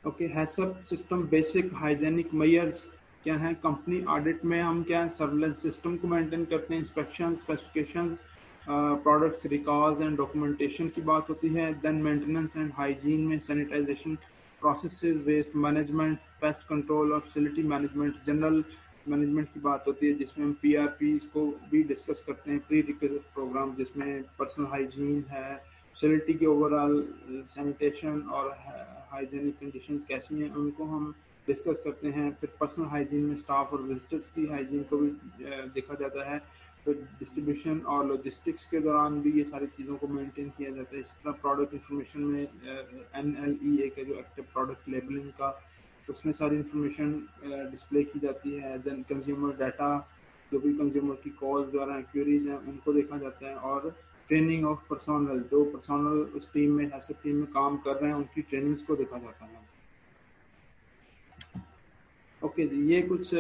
Okay, HACCP system basic hygienic measures क्या है। कंपनी ऑडिट में हम क्या सर्विलेंस सिस्टम को मेंटेन करते हैं, inspection, specification, products records and documentation की बात होती है। देन मेंटेनेंस एंड हाइजीन में sanitisation processes, waste management, pest control और फैसिलिटी मैनेजमेंट, जनरल मैनेजमेंट की बात होती है जिसमें हम PRPs को भी डिस्कस करते हैं, प्री रिक्विजिट प्रोग्राम जिसमें पर्सनल हाइजीन है, फैसिलिटी की ओवरऑल सैनिटेशन और हाइजीनिक कंडीशंस कैसी हैं उनको हम डिस्कस करते हैं। फिर पर्सनल हाइजीन में स्टाफ और विजिटर्स की हाइजीन को भी देखा जाता है। फिर डिस्ट्रीब्यूशन और लॉजिस्टिक्स के दौरान भी ये सारी चीज़ों को मेंटेन किया जाता है। इस तरह प्रोडक्ट इंफॉर्मेशन में NLE एक है जो एक्टिव प्रोडक्ट लेबलिंग का, उसमें सारी इंफॉर्मेशन डिस्प्ले की जाती है। देन कंज्यूमर डाटा, जो भी कंज्यूमर की कॉल्स वगैरह क्वेरीज हैं उनको देखा जाता है। और ट्रेनिंग ऑफ पर्सोनल, जो पर्सोनल उस टीम में हैसअप टीम में काम कर रहे हैं उनकी ट्रेनिंग्स को देखा जाता है। ओके जी, ये कुछ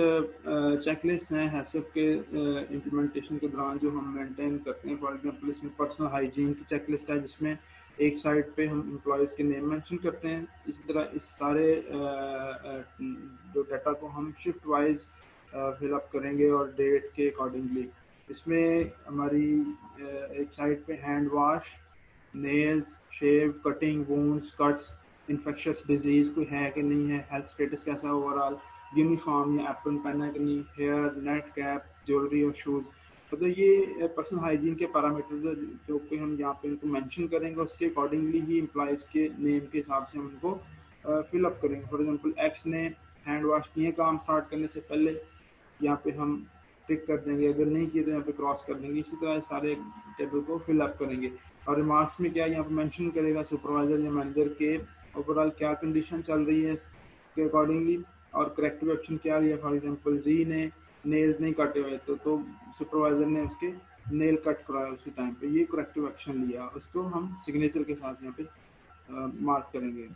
चेकलिस्ट हैं हैसअप के इम्प्लीमेंटेशन के दौरान जो हम मेंटेन करते हैं। फॉर एग्जांपल इसमें पर्सनल हाइजीन की चेकलिस्ट है जिसमें एक साइड पे हम एम्प्लॉयज़ के नेम मेंशन करते हैं। इसी तरह इस सारे जो डाटा को हम शिफ्ट वाइज फिलअप करेंगे और डेट के अकॉर्डिंगली। इसमें हमारी एक साइड पे hand wash, nails, shave, cutting, wounds, cuts, infectious disease कोई है कि नहीं है, हेल्थ स्टेटस कैसा है ओवरऑल, यूनिफॉर्म या एप्रन पहना है कि नहीं, हेयर, नेट कैप, ज्वेलरी और शूज़। तो ये पर्सनल हाइजीन के पैरामीटर्स जो कि हम यहाँ पे इनको मेंशन करेंगे, उसके अकॉर्डिंगली ही एम्प्लॉयज़ के नेम के हिसाब से हम उनको फिलअप करेंगे। फॉर एग्जांपल एक्स ने हैंड वॉश किए काम स्टार्ट करने से पहले, यहाँ पे हम टिक कर देंगे, अगर नहीं किए तो यहाँ पे क्रॉस कर देंगे। इसी तरह सारे टेबल को फिलअप करेंगे। और रिमार्क्स में क्या यहाँ पे मेंशन करेगा सुपरवाइजर या मैनेजर के ओवरऑल क्या कंडीशन चल रही है इसके अकॉर्डिंगली, और करेक्टिव एक्शन क्या लिया। फॉर एग्जांपल जी ने नेल्स नहीं काटे हुए तो सुपरवाइजर ने उसके नेल कट कराया उसी टाइम पे, ये करेक्टिव एक्शन लिया, उसको हम सिग्नेचर के साथ यहाँ पे मार्क करेंगे।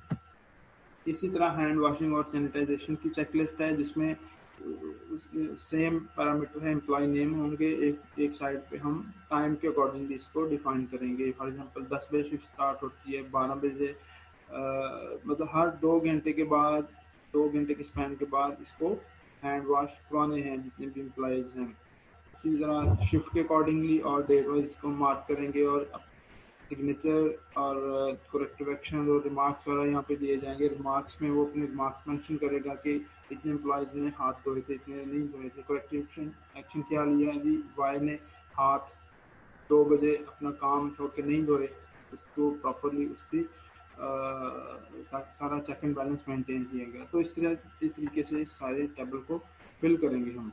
इसी तरह हैंड वॉशिंग और सैनिटाइजेशन की चेकलिस्ट है जिसमें सेम पैरामीटर है, एम्प्लॉय नेम होंगे, एक साइड पे हम टाइम के अकॉर्डिंगली इसको डिफाइन करेंगे। फॉर एग्जांपल 10 बजे शिफ्ट स्टार्ट होती है, 12 बजे मतलब हर 2 घंटे के बाद, 2 घंटे के स्पैन के बाद इसको हैंड वॉश करवाने हैं जितने भी एम्प्लॉयज़ हैं। इसी तरह शिफ्ट के अकॉर्डिंगली और डेट वाइज इसको मार्क करेंगे और सिग्नेचर और करेक्टिव एक्शन और रिमार्क्स वगैरह यहाँ पे दिए जाएंगे। रिमार्क्स में वो अपने रिमार्क्स मेंशन करेगा कि इतने एम्प्लॉयज़ ने हाथ धोए थे, इतने नहीं धोए थे। करेक्टिव एक्शन क्या लिया जी, वाई ने हाथ 2 बजे अपना काम छोड़ के नहीं धोए, उसको प्रॉपरली उसकी सारा चेक एंड बैलेंस मेंटेन किया गया। तो इस तरीके से सारे टेबल को फिल करेंगे हम।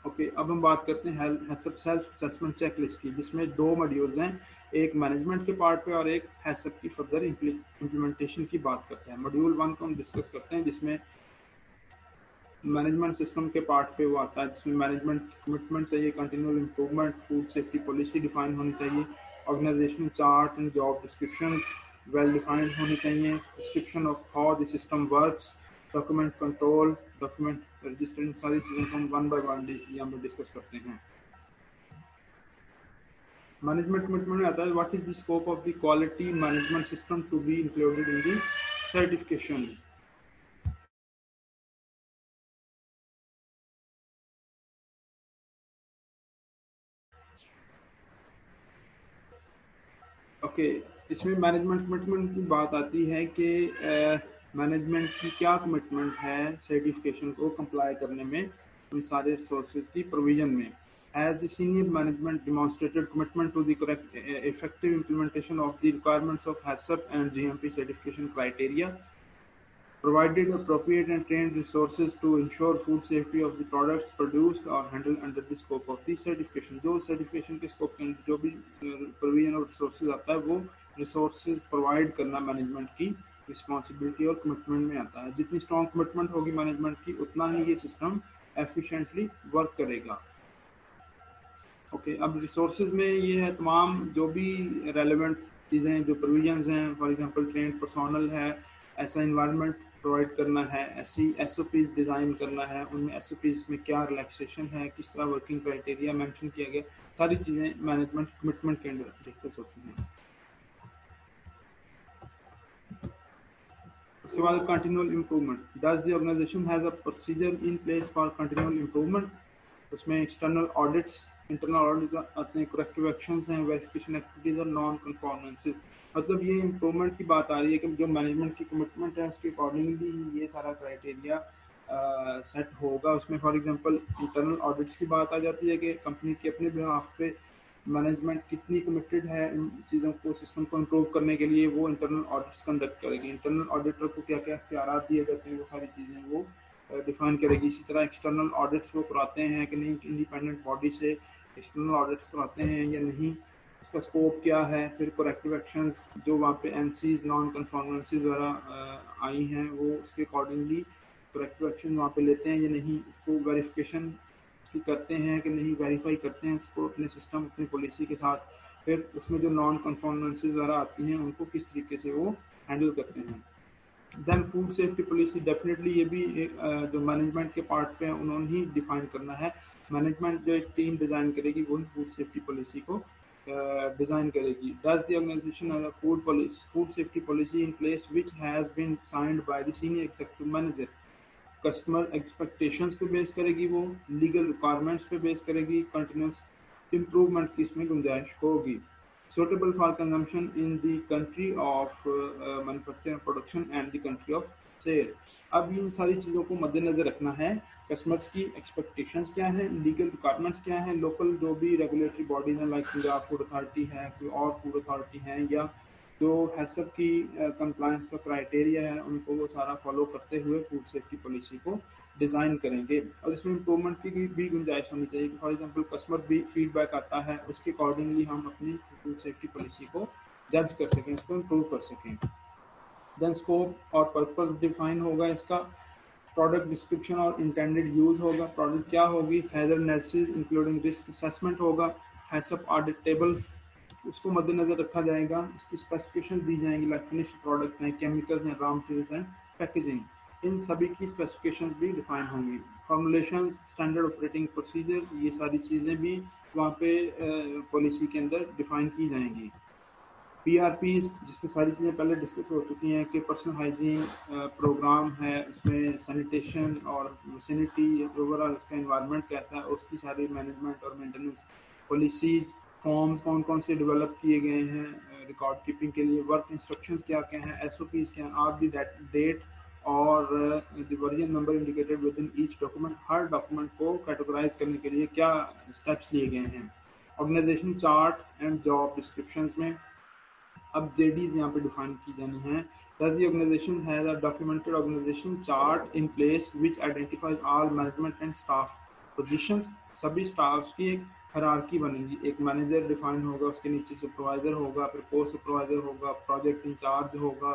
ओके, अब हम बात करते हैं हैसअप सेल्फ असेसमेंट चेकलिस्ट की, जिसमें 2 मॉड्यूल्स हैं, एक मैनेजमेंट के पार्ट पे और एक हैसअप की फर्दर इम्प्लीमेंटेशन की बात करते हैं। मॉड्यूल 1 को हम डिस्कस करते हैं, जिसमें मैनेजमेंट सिस्टम के पार्ट पे वो आता है, जिसमें मैनेजमेंट कमिटमेंट चाहिए, continual improvement, food safety policy define होनी चाहिए, organisational chart and job description well defined होनी चाहिए, description of how the system works, document control, document register, इन सारी चीज़ों को हम 1 बाय 1 यहाँ पे डिस्कस करते हैं। मैनेजमेंट कमिटमेंट में आता है what is the scope of the quality management system to be included in the certification. Okay, इसमें मैनेजमेंट कमिटमेंट की बात आती है कि मैनेजमेंट की क्या कमिटमेंट है सर्टिफिकेशन को कंप्लाई करने में, उन सारे रिसोर्सेज की प्रोविजन में। Has the senior management demonstrated commitment to the correct effective implementation of the requirements of HACCP and GMP certification criteria? Provided appropriate and trained resources to ensure food safety of the products produced or handled under the scope of the certification. जो certification के scope के अंदर जो भी provision of resources आता है, वो resources provide करना management की responsibility और commitment में आता है। जितनी strong commitment होगी management की, उतना ही ये system efficiently work करेगा। ओके, अब रिसोर्सेज में ये है तमाम जो भी रेलेवेंट चीज़ें, जो प्रोविजंस हैं, फॉर एग्जांपल ट्रेंड पर्सोनल है, ऐसा इन्वायरमेंट प्रोवाइड करना है, ऐसी एसओपीज डिज़ाइन करना है, उनमें एसओपीज में क्या रिलैक्सेशन है, किस तरह वर्किंग क्राइटेरिया मेंशन किया गया, सारी चीज़ें मैनेजमेंट कमिटमेंट के अंदर डिस्कस होती हैं। उसके बाद continual improvement, does the organisation has a procedure in place for continual improvement. उसमें एक्सटर्नल ऑडिट्स, इंटरनल ऑडिट आते हैं, करेक्टिव एक्शंस हैं, वेरिफिकेशन एक्टिविटीज और नॉन कन्फॉर्मेंसेस। मतलब ये इम्प्रूवमेंट की बात आ रही है कि जो मैनेजमेंट की कमिटमेंट है उसके अकॉर्डिंगली ये सारा क्राइटेरिया सेट होगा। उसमें फॉर एग्जांपल इंटरनल ऑडिट्स की बात आ जाती है कि कंपनी के अपने बिहाफ पे मैनेजमेंट कितनी कमिटेड है इन चीज़ों को, सिस्टम को इम्प्रूव करने के लिए, वो इंटरनल ऑडिट्स कंडक्ट करेगी। इंटरनल ऑडिटर को क्या क्या इख्तियार दिए जाते हैं, वो सारी चीज़ें वो डिफाइन करेगी। इसी तरह एक्सटर्नल ऑडिट्स वो कराते हैं कि नहीं, इंडिपेंडेंट बॉडी से एक्सटर्नल ऑडिट्स कराते हैं या नहीं, उसका स्कोप क्या है। फिर करेक्टिव एक्शंस जो वहाँ पे एनसीज, नॉन कन्फॉर्मेंसेस वगैरह आई हैं, वो उसके अकॉर्डिंगली करेक्टिव एक्शन वहाँ पे लेते हैं या नहीं, इसको वेरिफिकेशन की करते हैं कि नहीं, वेरीफाई करते हैं इसको अपने सिस्टम, अपनी पॉलिसी के साथ। फिर उसमें जो नॉन कन्फॉर्मेंसेस वगैरह आती हैं उनको किस तरीके से वो हैंडल करते हैं। Then food safety policy, definitely ये भी एक जो मैनेजमेंट के पार्ट पे है उन्होंने ही डिफाइन करना है। मैनेजमेंट जो एक टीम डिज़ाइन करेगी वही फूड सेफ्टी पॉलिसी को डिज़ाइन करेगी। Does the organisation have a food safety policy in place which has been signed by the senior executive manager. Customer expectations पे बेस करेगी, वो लीगल रिक्वायरमेंट्स पे बेस करेगी, continuous improvement की इसमें गुंजाइश होगी। suitable for consumption in the country of manufacture and production and the country of sale। अब इन सारी चीज़ों को मद्देनजर रखना है। कस्टमर्स की एक्सपेक्टेशंस क्या हैं, लीगल रिक्वायरमेंट्स क्या हैं, लोकल जो भी रेगुलेटरी बॉडीज हैं लाइक पंजाब फूड अथॉरिटी है, कोई और फूड अथॉरिटी है, या जो हैसअप की कंप्लायंस का क्राइटेरिया है, उनको वो सारा फॉलो करते हुए फूड सेफ्टी पॉलिसी को डिज़ाइन करेंगे। और इसमें इम्प्रूवमेंट की भी गुंजाइश होनी चाहिए कि फॉर एग्जांपल कस्टमर भी फीडबैक आता है, उसके अकॉर्डिंगली हम अपनी फूड सेफ्टी पॉलिसी को जज कर सकें, इसको इम्प्रूव कर सकें। देन स्कोप और पर्पस डिफाइन होगा इसका, प्रोडक्ट डिस्क्रिप्शन और इंटेंडेड यूज़ होगा, प्रोडक्ट क्या होगी, hazard analysis including risk assessment होगा, हैसअप ऑडिट टेबल उसको मद्देनजर रखा जाएगा, इसकी स्पेसिफिकेशन दी जाएंगी लाइक फिनिश्ड प्रोडक्ट हैं, केमिकल्स हैं, रॉ मटेरियल्स एंड पैकेजिंग, इन सभी की स्पेसिफिकेशन भी डिफाइन होंगी। फॉर्मुलेशन, स्टैंडर्ड ऑपरेटिंग प्रोसीजर, ये सारी चीज़ें भी वहाँ पे पॉलिसी के अंदर डिफाइन की जाएंगी। PRPs जिसमें सारी चीज़ें पहले डिस्कस हो चुकी हैं कि पर्सनल हाइजीन प्रोग्राम है, उसमें सैनिटेशन और विसिनिटी ओवरऑल उसका इन्वायरमेंट कैसा है, उसकी सारी मैनेजमेंट और मेंटेनेंस पॉलिसीज, फॉर्म्स कौन कौन से डेवलप किए गए हैं रिकॉर्ड कीपिंग के लिए, वर्क इंस्ट्रक्शंस क्या क्या हैं, SOPs क्या हैं, आप दी डेट और the version number indicated within each document, हर डॉक्यूमेंट को कैटेगराइज करने के लिए क्या स्टेप्स लिए गए हैं। Organisation chart and job descriptions में अब JDs यहाँ पे डिफाइन की जानी है। Thus the organization has a documented organization chart in place which identifies all management and staff positions। सभी स्टाफ्स की एक हायरार्की बनेगी, एक मैनेजर डिफाइन होगा, उसके नीचे सुपरवाइजर होगा, फिर पोस्ट सुपरवाइजर होगा, प्रोजेक्ट इंचार्ज होगा,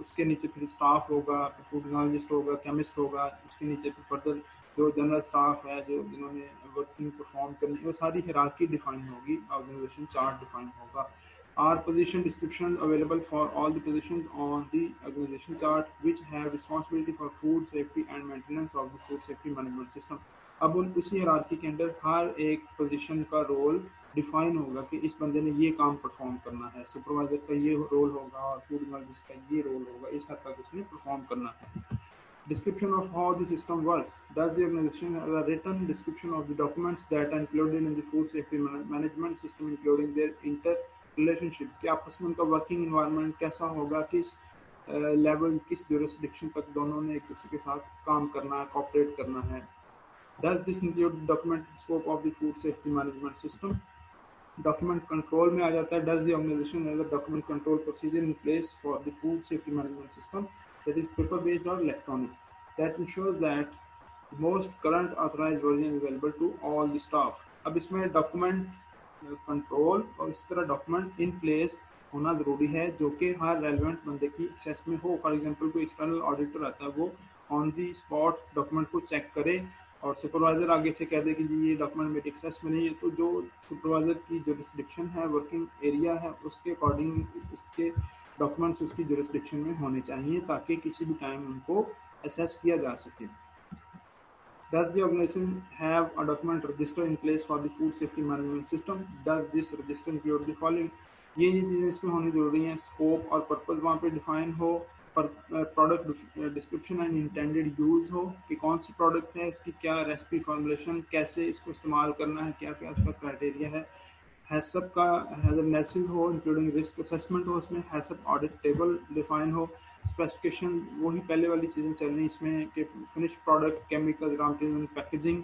उसके नीचे फिर स्टाफ होगा, फिर फूड टेक्नोलॉजिस्ट होगा, केमिस्ट होगा, उसके नीचे फिर फर्दर जो जनरल स्टाफ है जो जिन्होंने वर्किंग परफॉर्म करनी है, वो सारी हायरार्की डिफाइन होगी, ऑर्गेनाइजेशन चार्ट डिफाइन होगा। Are position descriptions available for all the positions on the organization chart which have responsibility for food safety and maintenance of the food safety management system। अब उन उसी hierarchy के अंदर हर एक position का role define होगा कि इस बंदे ने ये काम परफॉर्म करना है, सुपरवाइजर का ये रोल होगा और फूड टेक्नोलॉजिस्ट का ये रोल होगा, इस हद तक इसने परफॉर्म करना है। Description of how the system works। Does the organization have a written description of the documents that are included in the food safety management system including their inter relationship कि आपस में उनका वर्किंग इन्वायरमेंट कैसा होगा, किस level किस jurisdiction तक दोनों ने एक दूसरे के साथ काम करना है, कोऑपरेट करना है। Does this include documented scope of the food safety management system। Document control में आ जाता है। Does the organization have a document control procedure in place for the food safety management system that is paper based or electronic that ensures that the most current authorized version is available to all the staff। अब इसमें document control और इस तरह document in place होना ज़रूरी है जो कि हर रेलिवेंट बंदे की एक्सेस में हो। फॉर एग्जांपल कोई एक्सटर्नल ऑडिटर आता है, वो ऑन दी स्पॉट डॉक्यूमेंट को चेक करे और सुपरवाइज़र आगे से कह दे कि जी ये डॉक्यूमेंट मेरी एक्सेस में नहीं है, तो जो सुपरवाइज़र की जुरिस्डिक्शन है, वर्किंग एरिया है, उसके अकॉर्डिंग उसके डॉक्यूमेंट्स उसकी जुरिस्डिक्शन में होने चाहिए ताकि किसी भी टाइम उनको एसेस किया जा सके। Does the organization have a document register in place for the food safety management system? Does this register include the following? ये चीज़ें इसमें होनी जरूरी हैं। स्कोप और पर्पस वहाँ पे डिफाइन हो, पर product description and intended use हो कि कौन सी प्रोडक्ट है, उसकी क्या रेसिपी फॉर्मुलेशन, कैसे इसको इस्तेमाल करना है, क्या क्या उसका क्राइटेरिया है। हैसअप का हैजर्डनेस हो इंक्लूडिंग रिस्क असेसमेंट हो, उसमें हैसअप ऑडिट टेबल डिफाइन हो। स्पेसिफिकेशन वही पहले वाली चीज़ें चल रही इसमें कि finish product, chemical, raw material, packaging,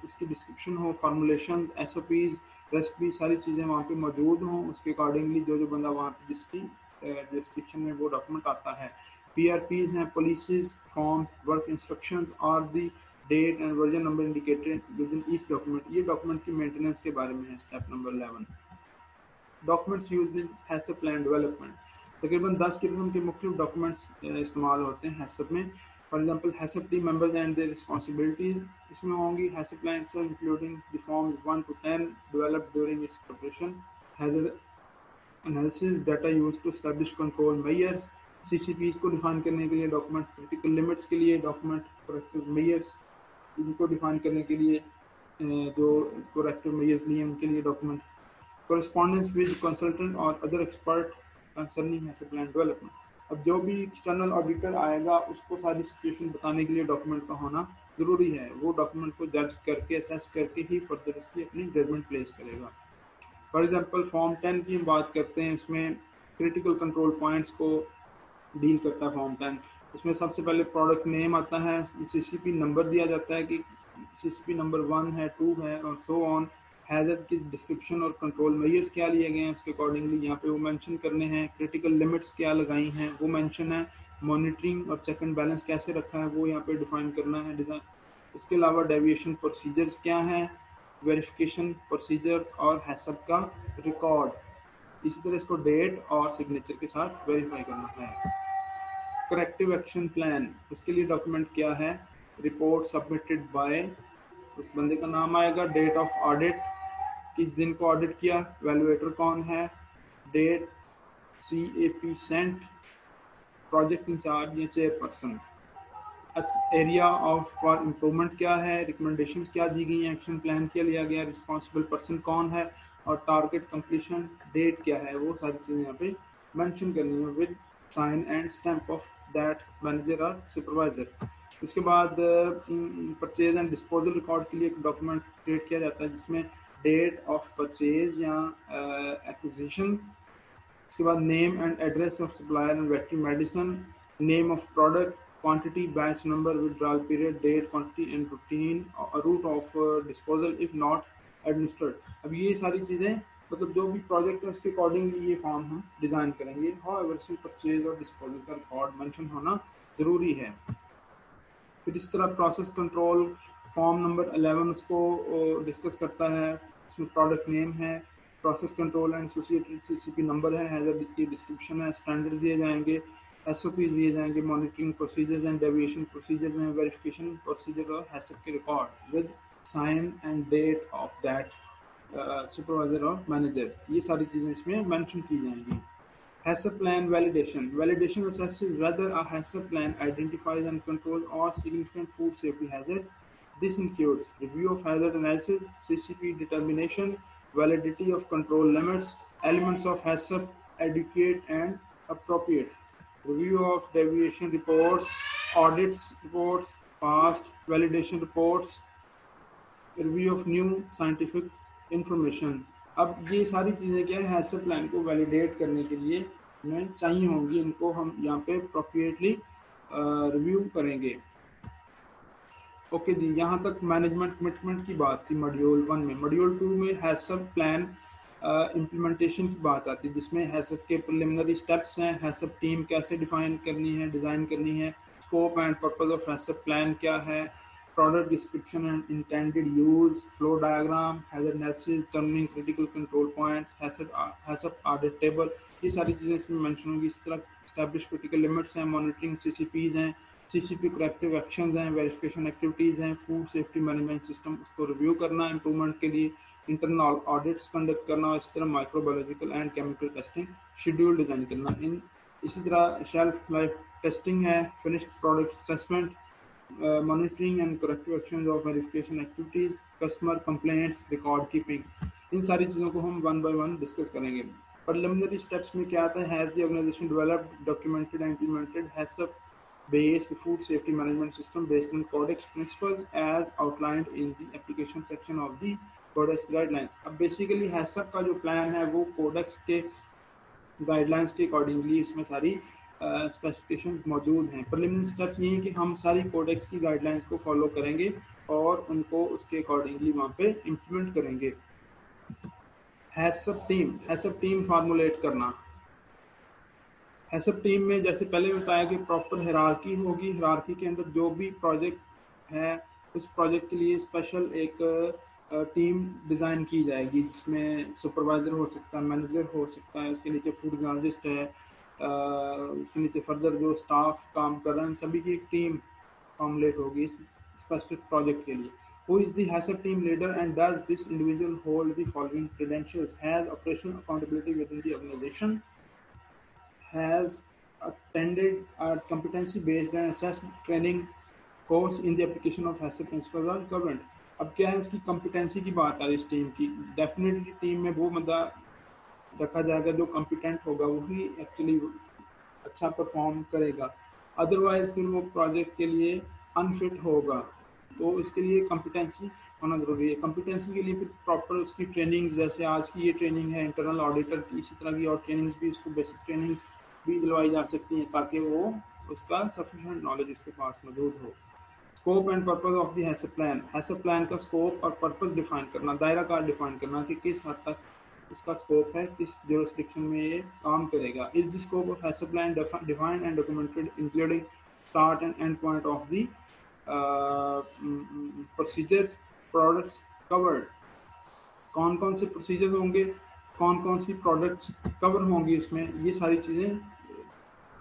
इसकी डिस्क्रिप्शन हो, फार्मूलेशन, SOPs, रेसिपी, सारी चीज़ें वहाँ पे मौजूद हों। उसके अकॉर्डिंगली जो जो बंदा वहाँ पे जिसकी डिस्क्रिप्शन में वो डॉक्यूमेंट आता है। PRPs हैं, पॉलिसीज, फॉर्म्स, वर्क इंस्ट्रक्शंस और the date and version number indicated within each document. ये डॉक्यूमेंट की मेंटेनेंस के बारे में है। Step number 11 documents used in HACCP plan development. तकरीबन 10 किस्म के मुख्तलिफ डॉक्यूमेंट्स इस्तेमाल होते हैं हैसअप में। For example HACCP team members and their responsibilities इसमें होंगी। HACCP plan including the forms 1 to 10 developed during its preparation, hazard analysis, data used to establish control measures, CCPs को डिफाइन करने के लिए डॉक्यूमेंट, क्रिटिकल लिमिट्स के लिए document, corrective measures इनको define करने के लिए जो करेक्टिव मेजर्स लिए उनके लिए document, correspondence with consultant or other expert concerning HACCP plan development। अब जो भी एक्सटर्नल ऑडिटर आएगा उसको सारी सिचुएशन बताने के लिए डॉक्यूमेंट का होना ज़रूरी है। वो डॉक्यूमेंट को जज करके असेस करके ही फर्दर उसकी अपनी जजमेंट प्लेस करेगा। फॉर एग्जांपल फॉर्म 10 की हम बात करते हैं, इसमें क्रिटिकल कंट्रोल पॉइंट्स को डील करता है फॉर्म 10। इसमें सबसे पहले प्रोडक्ट नेम आता है, CCP नंबर दिया जाता है कि CCP नंबर 1 है, 2 है और सो ऑन। हैजर्ड की डिस्क्रिप्शन और कंट्रोल मेजर्स क्या लिए गए हैं उसके अकॉर्डिंगली यहाँ पे वो मेंशन करने हैं। क्रिटिकल लिमिट्स क्या लगाई हैं वो मेंशन है। मॉनिटरिंग और चेक एंड बैलेंस कैसे रखा है वो यहाँ पे डिफाइन करना है डिज़ाइन। इसके अलावा डेविएशन प्रोसीजर्स क्या हैं, वेरिफिकेशन प्रोसीजर्स और हैसअप का रिकॉर्ड। इसी तरह इसको डेट और सिग्नेचर के साथ वेरीफाई करना है। करेक्टिव एक्शन प्लान उसके लिए डॉक्यूमेंट क्या है, रिपोर्ट सबमिटेड बाय, उस बंदे का नाम आएगा, डेट ऑफ ऑडिट, किस दिन को ऑडिट किया, वैल्यूएटर कौन है, date, CAP sent, project incharge या chairperson, area of for improvement क्या है, रिकमेंडेशंस क्या दी गई हैं, एक्शन प्लान क्या लिया गया, रिस्पांसिबल पर्सन कौन है और टारगेट कंप्लीशन डेट क्या है, वो सारी चीज़ें यहाँ पे मेंशन करनी है with sign and stamp of that manager और सुपरवाइजर। उसके बाद परचेज एंड डिस्पोजल रिकॉर्ड के लिए एक डॉक्यूमेंट क्रिएट किया जाता है जिसमें डेट ऑफ परचेज या एक्विजिशन, उसके बाद name and address of supplier and veterinary medicine, name of product, quantity, batch number, withdrawal period, date, quantity and routine, route of disposal if not administered. अब ये सारी चीज़ें मतलब जो भी प्रोजेक्ट है उसके अकॉर्डिंगली ये फॉर्म हम डिज़ाइन करेंगे। हाउएवर सिर्फ परचेज और डिस्पोजल का रिकॉर्ड मेंशन होना ज़रूरी है। फिर इस तरह प्रोसेस कंट्रोल फॉर्म नंबर 11 उसको डिस्कस करता है। इसमें प्रोडक्ट नेम है, process control and associated CCP number है, हैजर्ड की डिस्क्रिप्शन है, स्टैंडर्ड दिए जाएंगे, एसओपीज दिए जाएंगे, monitoring procedures and deviation procedures हैं, वेरिफिकेशन प्रोसीजर और हैसअप के record with sign and date of that supervisor और मैनेजर। ये सारी चीज़ें इसमें मेंशन की जाएंगी। HACCP plan validation. Validation assesses whether a HACCP plan identifies and controls all significant food safety hazards. This includes review of hazard analysis, CCP determination, validity of control limits, elements of HACCP adequate and appropriate, review of deviation reports, audits reports, past validation reports, review of new scientific information. अब ये सारी चीज़ें क्या है हैसअप plan को validate करने के लिए हमें चाहिए होंगी, इनको हम यहाँ पे अप्रोप्रिएटली रिव्यू करेंगे। ओके जी, यहाँ तक मैनेजमेंट कमिटमेंट की बात थी मॉड्यूल 1 में। मॉड्यूल 2 में हैसअप प्लान इम्प्लीमेंटेशन की बात आती है जिसमें हैसअप के प्रिलिमिनरी स्टेप्स हैं, हैसअप टीम कैसे डिफाइन करनी है, डिज़ाइन करनी है, scope and purpose of HACCP plan क्या है, product description and intended use, flow diagram, hazard analysis, determining critical control points, HACCP audit table, ये सारी चीज़ें इसमें मेंशन होंगी। इस तरह established critical limits हैं, monitoring CCPs हैं, CCP corrective actions हैं, verification activities हैं, food safety management system उसको review करना improvement के लिए, internal audits conduct करना, इस तरह microbiological and chemical testing schedule design करना। इसी तरह shelf life testing है, finished product assessment, monitoring and corrective actions of verification activities, customer complaints, record keeping, इन सारी चीज़ों को हम 1 by 1 डिस्कस करेंगे। प्रिलिमिनरी स्टेप्स में क्या आता है, has the organisation developed, documented and implemented HACCP based food safety management system based on codex principles as outlined in the application section of the codex guidelines. अब basically HACCP का जो plan है वो codex के guidelines के accordingly इसमें सारी specifications मौजूद हैं। प्रिलिमिनरी स्टेप्स ये हैं कि हम सारी कोडेक्स की गाइडलाइंस को फॉलो करेंगे और उनको उसके अकॉर्डिंगली वहाँ पे इम्प्लीमेंट करेंगे। हैसअप टीम फार्मूलेट करना। हैसअप टीम में जैसे पहले बताया कि प्रॉपर हायरार्की होगी, हायरार्की के अंदर जो भी प्रोजेक्ट है उस प्रोजेक्ट के लिए स्पेशल एक टीम डिज़ाइन की जाएगी जिसमें सुपरवाइज़र हो सकता है, मैनेजर हो सकता है, उसके नीचे फूड एनालिस्ट है, उसके नीचे फर्दर जो स्टाफ काम कर रहे हैं सभी की एक टीम फॉर्मुलेट होगी स्पेसिफिक प्रोजेक्ट के लिए। Who is the HACCP team leader and does this individual hold the following credentials? Has operational accountability within the organization, has attended a competency based and assessed training course in the application of HACCP principles are governed। अब क्या है उसकी competency की बात आ रही है इस टीम की। डेफिनेटली टीम में वो बंदा रखा जाएगा जो कॉम्पिटेंट होगा, वही एक्चुअली अच्छा परफॉर्म करेगा, अदरवाइज फिर वो प्रोजेक्ट के लिए अनफिट होगा। तो इसके लिए कॉम्पिटेंसी होना ज़रूरी है। कॉम्पिटेंसी के लिए फिर प्रॉपर उसकी ट्रेनिंग, जैसे आज की ये ट्रेनिंग है इंटरनल ऑडिटर की, इसी तरह की और ट्रेनिंग्स भी उसको बेसिक ट्रेनिंग्स भी दिलवाई जा सकती हैं ताकि वो उसका सफिशिएंट नॉलेज उसके पास मौजूद हो। Scope and purpose of the HACCP plan. HACCP plan का स्कोप और पर्पस डिफाइन करना, दायरा कार डिफाइन करना कि किस हद तक इसका स्कोप है, किस जुरिस्डिक्शन में ये काम करेगा। Is the scope of HACCP plan defined and documented including start and end point of the procedures, products covered, कौन कौन से प्रोसीजर्स होंगे, कौन कौन सी प्रोडक्ट्स कवर होंगी इसमें, ये सारी चीज़ें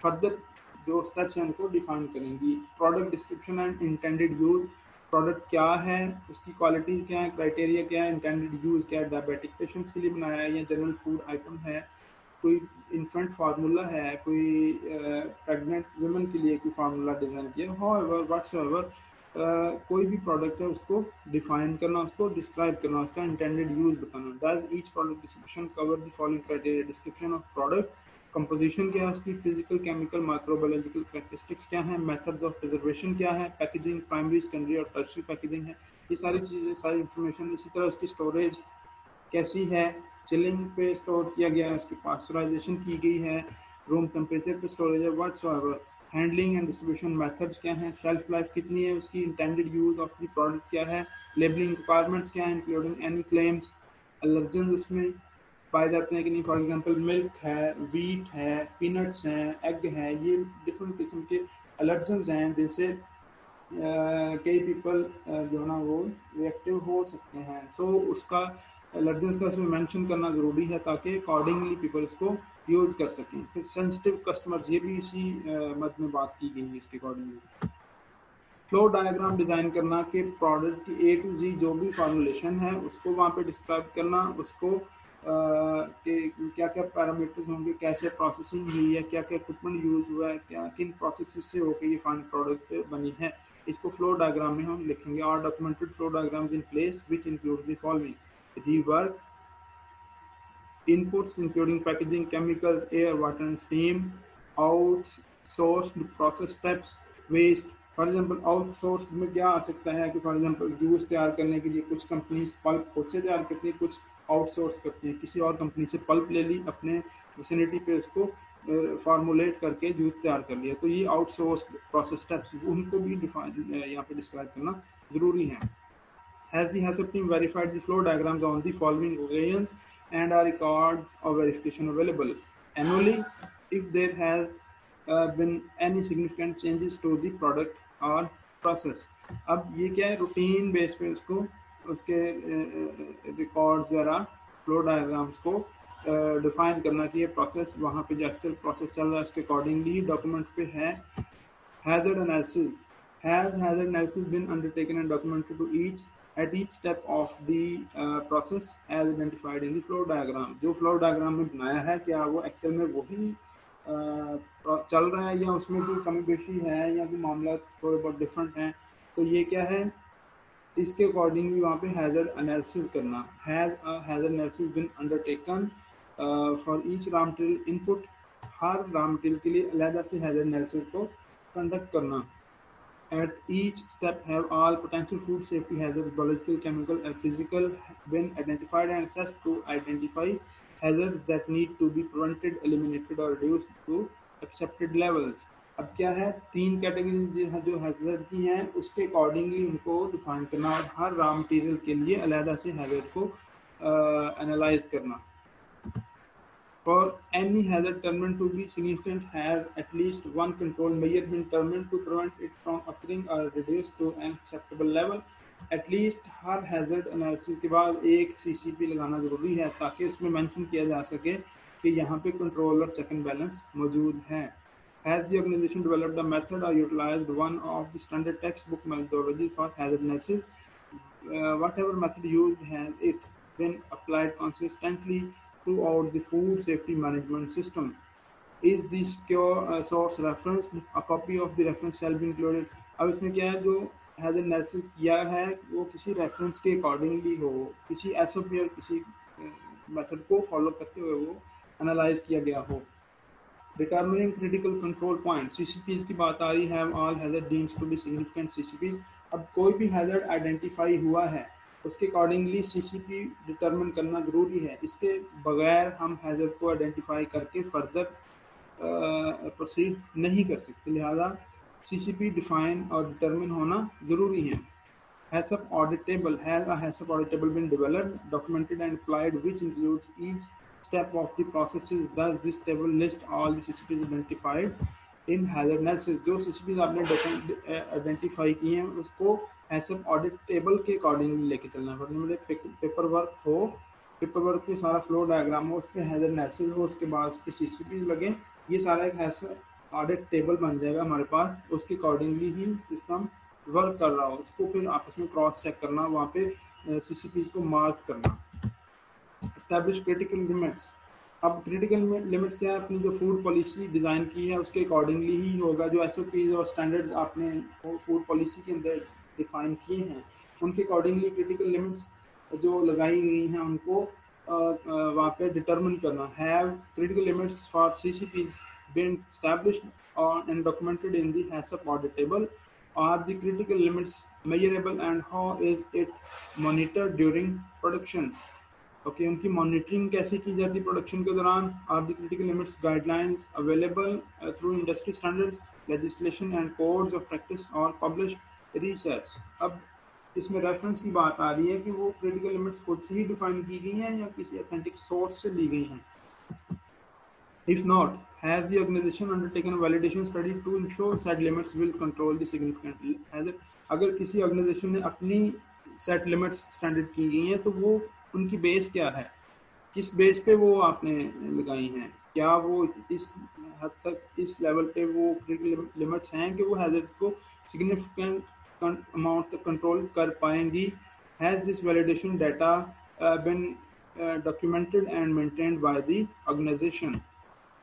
फर्दर जो स्टेप्स हैं उनको डिफाइन करेंगी। Product description and intended use, product क्या है, उसकी क्वालिटीज़ क्या है, क्राइटेरिया क्या है, इंटेंडेड यूज क्या है, डायबिटिक पेशेंट्स के लिए बनाया है या जनरल फूड आइटम है, कोई इन्फेंट फार्मूला है, कोई प्रेग्नेंट वुमेन के लिए कोई फार्मूला डिज़ाइन किया, हाउएवर व्हाटसोएवर कोई भी प्रोडक्ट है उसको डिफाइन करना, उसको डिस्क्राइब करना, उसका इंटेंडेड यूज बताना। Does each product description cover the following criteria, description of product, composition क्या है उसकी, फिजिकल केमिकल माइक्रोबायोलॉजिकल कैरेक्टरिस्टिक्स क्या है, मेथड्स ऑफ प्रिजर्वेशन क्या है, पैकेजिंग प्राइमरी सेकेंडरी और टर्शियरी पैकेजिंग है, ये सारी चीज़ें सारी इंफॉर्मेशन। इसी तरह उसकी स्टोरेज कैसी है, चिलिंग पे स्टोर किया गया है, उसकी पास्चराइजेशन की गई है, रूम टेम्परेचर पे स्टोरेज है, whatsoever, handling and distribution methods क्या हैं, शेल्फ लाइफ कितनी है उसकी, intended use of the product क्या है, लेबलिंग रिक्वायरमेंट्स क्या है इंक्लूडिंग एनी क्लेम्स, एलर्जन उसमें पाए जाते हैं कि नहीं, फॉर एग्जांपल मिल्क है, वीट है, पीनट्स हैं, एग है, ये डिफरेंट किस्म के एलर्जन्स हैं जिनसे कई पीपल जो है ना वो रिएक्टिव हो सकते हैं। सो उसका एलर्जेंस का इसमें मेंशन करना ज़रूरी है ताकि अकॉर्डिंगली पीपल इसको यूज़ कर सकें। फिर सेंसिटिव कस्टमर्स, ये भी इसी मद में बात की गई है इसके अकॉर्डिंगली। फ्लो डायग्राम डिज़ाइन करना कि प्रोडक्ट की A to Z जो भी फॉर्मुलेशन है उसको वहाँ पे डिस्क्राइब करना, उसको कि क्या क्या पैरामीटर्स होंगे, कैसे प्रोसेसिंग हुई है, क्या क्या इक्विपमेंट यूज़ हुआ है, क्या किन प्रोसेस से होकर ये फाइनल प्रोडक्ट बनी है, इसको फ्लो डायग्राम में हम लिखेंगे। और documented flow diagrams in place which include the following: rework, inputs including packaging, chemicals, air, water and steam, outsourced process steps, waste। For example outsource में क्या आ सकता है कि फॉर एग्जाम्पल जूस तैयार करने के लिए कुछ कंपनीज पल्प खुद से तैयार करती हैं, कुछ आउटसोर्स करती हैं, किसी और कंपनी से पल्प ले ली, अपने विसिनिटी पे उसको फार्मूलेट करके जूस तैयार कर लिया, तो ये आउटसोर्स प्रोसेस स्टेप्स, उनको भी डिफाइन यहाँ पे डिस्क्राइब करना ज़रूरी है। Has the HACCP team verified the flow diagrams on the following occasions and are records of verification available annually if there has been any significant changes to the product or process। अब ये क्या है, routine base पे उसको उसके records वगैरह flow diagrams को define करना चाहिए, प्रोसेस वहाँ पे जो एक्चुअल प्रोसेस चल रहा है उसके अकॉर्डिंगली डॉक्यूमेंट पे है। Hazard analysis, has hazard analysis been undertaken and documented to at each step of the process as identified in the flow diagram। जो flow diagram में बनाया है क्या वो एक्चुअल में वही चल रहा है या उसमें कोई कमी पेशी है या कोई मामला थोड़े बहुत डिफरेंट हैं, तो ये क्या है, इसके अकॉर्डिंगली वहाँ पे हैजर्ड एनालिसिस करना। Has hazard analysis been undertaken for each raw material input, हर रॉ मटेरियल के लिए अलग से हैजर्ड एनालिसिस को कंडक्ट करना। At each step have all potential food safety hazards, biological, chemical and physical, been identified and assessed to identify hazards that need to be prevented, eliminated or reduced to accepted levels। अब क्या है, 3 category जो hazard की हैं उसके accordingly उनको define करना और हर रॉ मटेरियल के लिए अलग से हैजर्ड को एनालाइज करना। For any hazard determined to be significant, has at least one control measure been determined to prevent it from occurring or reduced to an acceptable level। At least her hazard analysis के बाद एक CCP लगाना ज़रूरी है ताकि इसमें mention किया जा सके कि यहाँ पे कंट्रोल और चेक एंड बैलेंस मौजूद है। Has the organization developed a method or utilized one of the standard textbook methodologies for hazard analysis? Whatever method used, has it been applied consistently throughout the food safety management system? Is the secure source referenced? A copy of the reference shall be included। अब इसमें क्या है, जो hazard analysis किया है वो किसी reference के अकॉर्डिंगली हो, किसी SOP और किसी मेथड को फॉलो करते हुए वो एनालाइज किया गया हो। Determining critical control point, CCPs की बात आ रही है। All hazard deems to be significant CCPs। अब कोई भी हैजर्ड आइडेंटिफाई हुआ है उसके अकॉर्डिंगली CCP डिटरमिन करना ज़रूरी है, इसके बगैर हम हैजर्ड को आइडेंटिफाई करके फर्दर प्रोसीड नहीं कर सकते, लिहाजा CCP डिफाइन और डिटरमिन होना ज़रूरी है। HACCP auditable, has a HACCP auditable been developed, documented and applied which includes each step of the processes? Does this table list all the CCPs identified in hazard analysis? जो CCPs आपने identify किए हैं उसको HACCP audit table के accordingly लेके चलना है। मतलब पेपर वर्क हो, पेपर वर्क पे सारा फ्लो डायग्राम हो, उस पर हैजर्ड एनालिसिस हो, उसके बाद उस पर CCPs लगे, ये सारा एक HACCP ऑडिट टेबल बन जाएगा हमारे पास, उसके अकॉर्डिंगली ही सिस्टम वर्क कर रहा हो, उसको फिर आपस में क्रॉस चेक करना, वहाँ पे CCPs को मार्क करना। Establish critical limits. अब क्रिटिकल लिमिट्स क्या है, अपनी जो फूड पॉलिसी डिज़ाइन की है उसके अकॉर्डिंगली ही होगा। जो SOPs और स्टैंडर्ड्स आपने फूड पॉलिसी के अंदर डिफाइन किए हैं उनके अकॉर्डिंगली क्रिटिकल लिमिट्स जो लगाई गई हैं उनको वहाँ पे डिटरमिन करना, have critical limits for CCPs been established and documented in the HACCP audit table? Are the critical limits measurable and how is it monitored during production? ओके, उनकी मॉनिटरिंग कैसे की जाती है प्रोडक्शन के दौरान? Are the critical limits guidelines available through industry standards, legislation and codes of practice और published research? अब इसमें रेफरेंस की बात आ रही है कि वो क्रिटिकल लिमिट्स खुद से ही डिफाइन की गई हैं या किसी ऑथेंटिक सोर्स से ली गई हैं. If not, has the organization undertaken a validation study to ensure set limits will control the significant hazard? अगर किसी ऑर्गेनाइजेशन ने अपनी सेट लिमिट्स स्टैंडर्ड की गई हैं तो वो उनकी बेस क्या है, किस बेस पे वो आपने लगाई हैं? क्या वो इस हद तक, इस लेवल पे वो क्रिटिकल लिमिट्स हैं कि वो हैजर्ड्स को सिग्निफिकेंट अमाउंट तक कंट्रोल कर पाएंगी? Has this validation data been documented and maintained by the organization?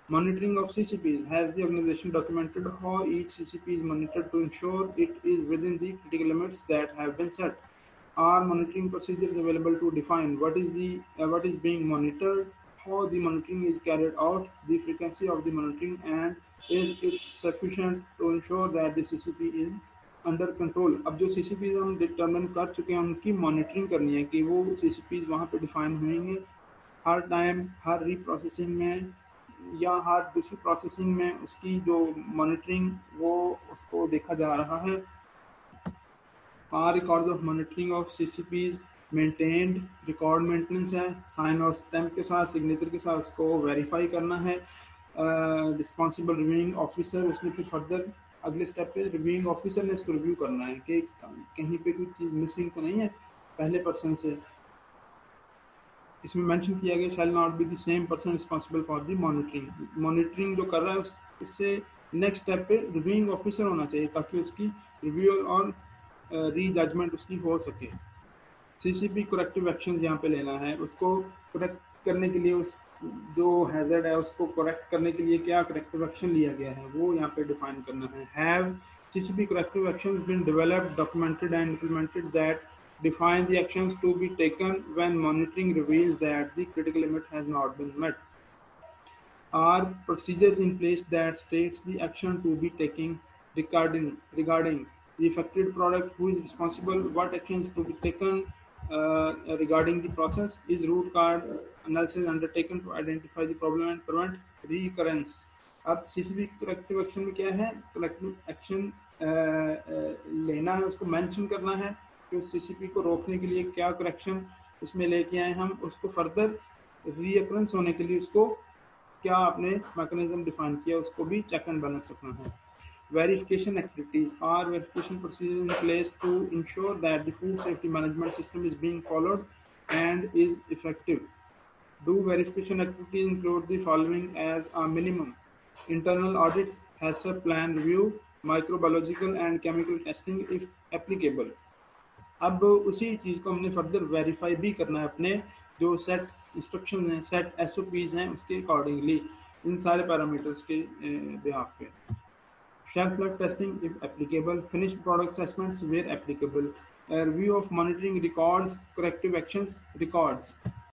Monitoring of CCPs. Has the organization documented how each CCP is monitored to ensure it is within the critical limits that have been set? Are monitoring procedures available to define what is being monitored, how the monitoring is carried out, the frequency of the monitoring, and is it sufficient to ensure that the CCP is under control? अब जो CCPs हम determine कर चुके हैं उनकी monitoring करनी है कि वो CCPs वहाँ पे डिफाइन होंगे हर टाइम, हर रीप्रोसेसिंग में या हर दूसरी प्रोसेसिंग में, उसकी जो मॉनिटरिंग वो उसको देखा जा रहा है. Records of monitoring of CCPs maintained? Record maintenance है, साइन और स्टैम्प के साथ, सिग्नेचर के साथ उसको वेरीफाई करना है. रिस्पॉन्सिबल रिव्यूइंग ऑफिसर, उसने फिर फर्दर अगले स्टेप पे रिव्यूइंग ऑफिसर ने इसको रिव्यू करना है कि कहीं पे कोई चीज़ मिसिंग तो नहीं है पहले पर्सन से. इसमें मेंशन किया गया shall not be the same person responsible for the monitoring. Monitoring जो कर रहा है इससे नेक्स्ट स्टेप पे रिव्यूइंग ऑफिसर होना चाहिए ताकि उसकी रिव्यू और री जजमेंट उसकी हो सके. CCP करेक्टिव एक्शन यहाँ पे लेना है, उसको करेक्ट करने के लिए उस जो हैजर्ड है उसको करेक्ट करने के लिए क्या करेक्टिव एक्शन लिया गया है वो यहाँ पे डिफाइन करना है. Have CCP corrective actions been developed, documented and implemented that define the actions to be taken when monitoring reveals that the critical limit has not been met? Are procedures in place that states the action to be taken regarding the affected product, who is responsible, what actions to be taken regarding the process? Is root cause analysis undertaken to identify the problem and prevent recurrence? अब CCP corrective action में क्या है? corrective action लेना है, उसको mention करना है कि उस CCP को रोकने के लिए क्या करेक्शन उसमें लेके आए हम, उसको फर्दर रीअकरेंस होने के लिए उसको क्या आपने मैकेनिज्म डिफाइन किया, उसको भी चेक एंड बैलेंस रखना है. Verification activities. Are verification procedure in place to ensure that the food safety management system is being followed and is effective? Do verification activities include the following as a minimum? Internal audits, HACCP plan review, microbiological and chemical testing if applicable. अब उसी चीज़ को हमने further verify भी करना है अपने जो set instruction हैं, सेट SOPs हैं, उसके अकॉर्डिंगली इन सारे पैरामीटर्स के बिहाफ पे. Shelf life testing if applicable, finished product assessments where applicable, review of monitoring records, corrective actions records.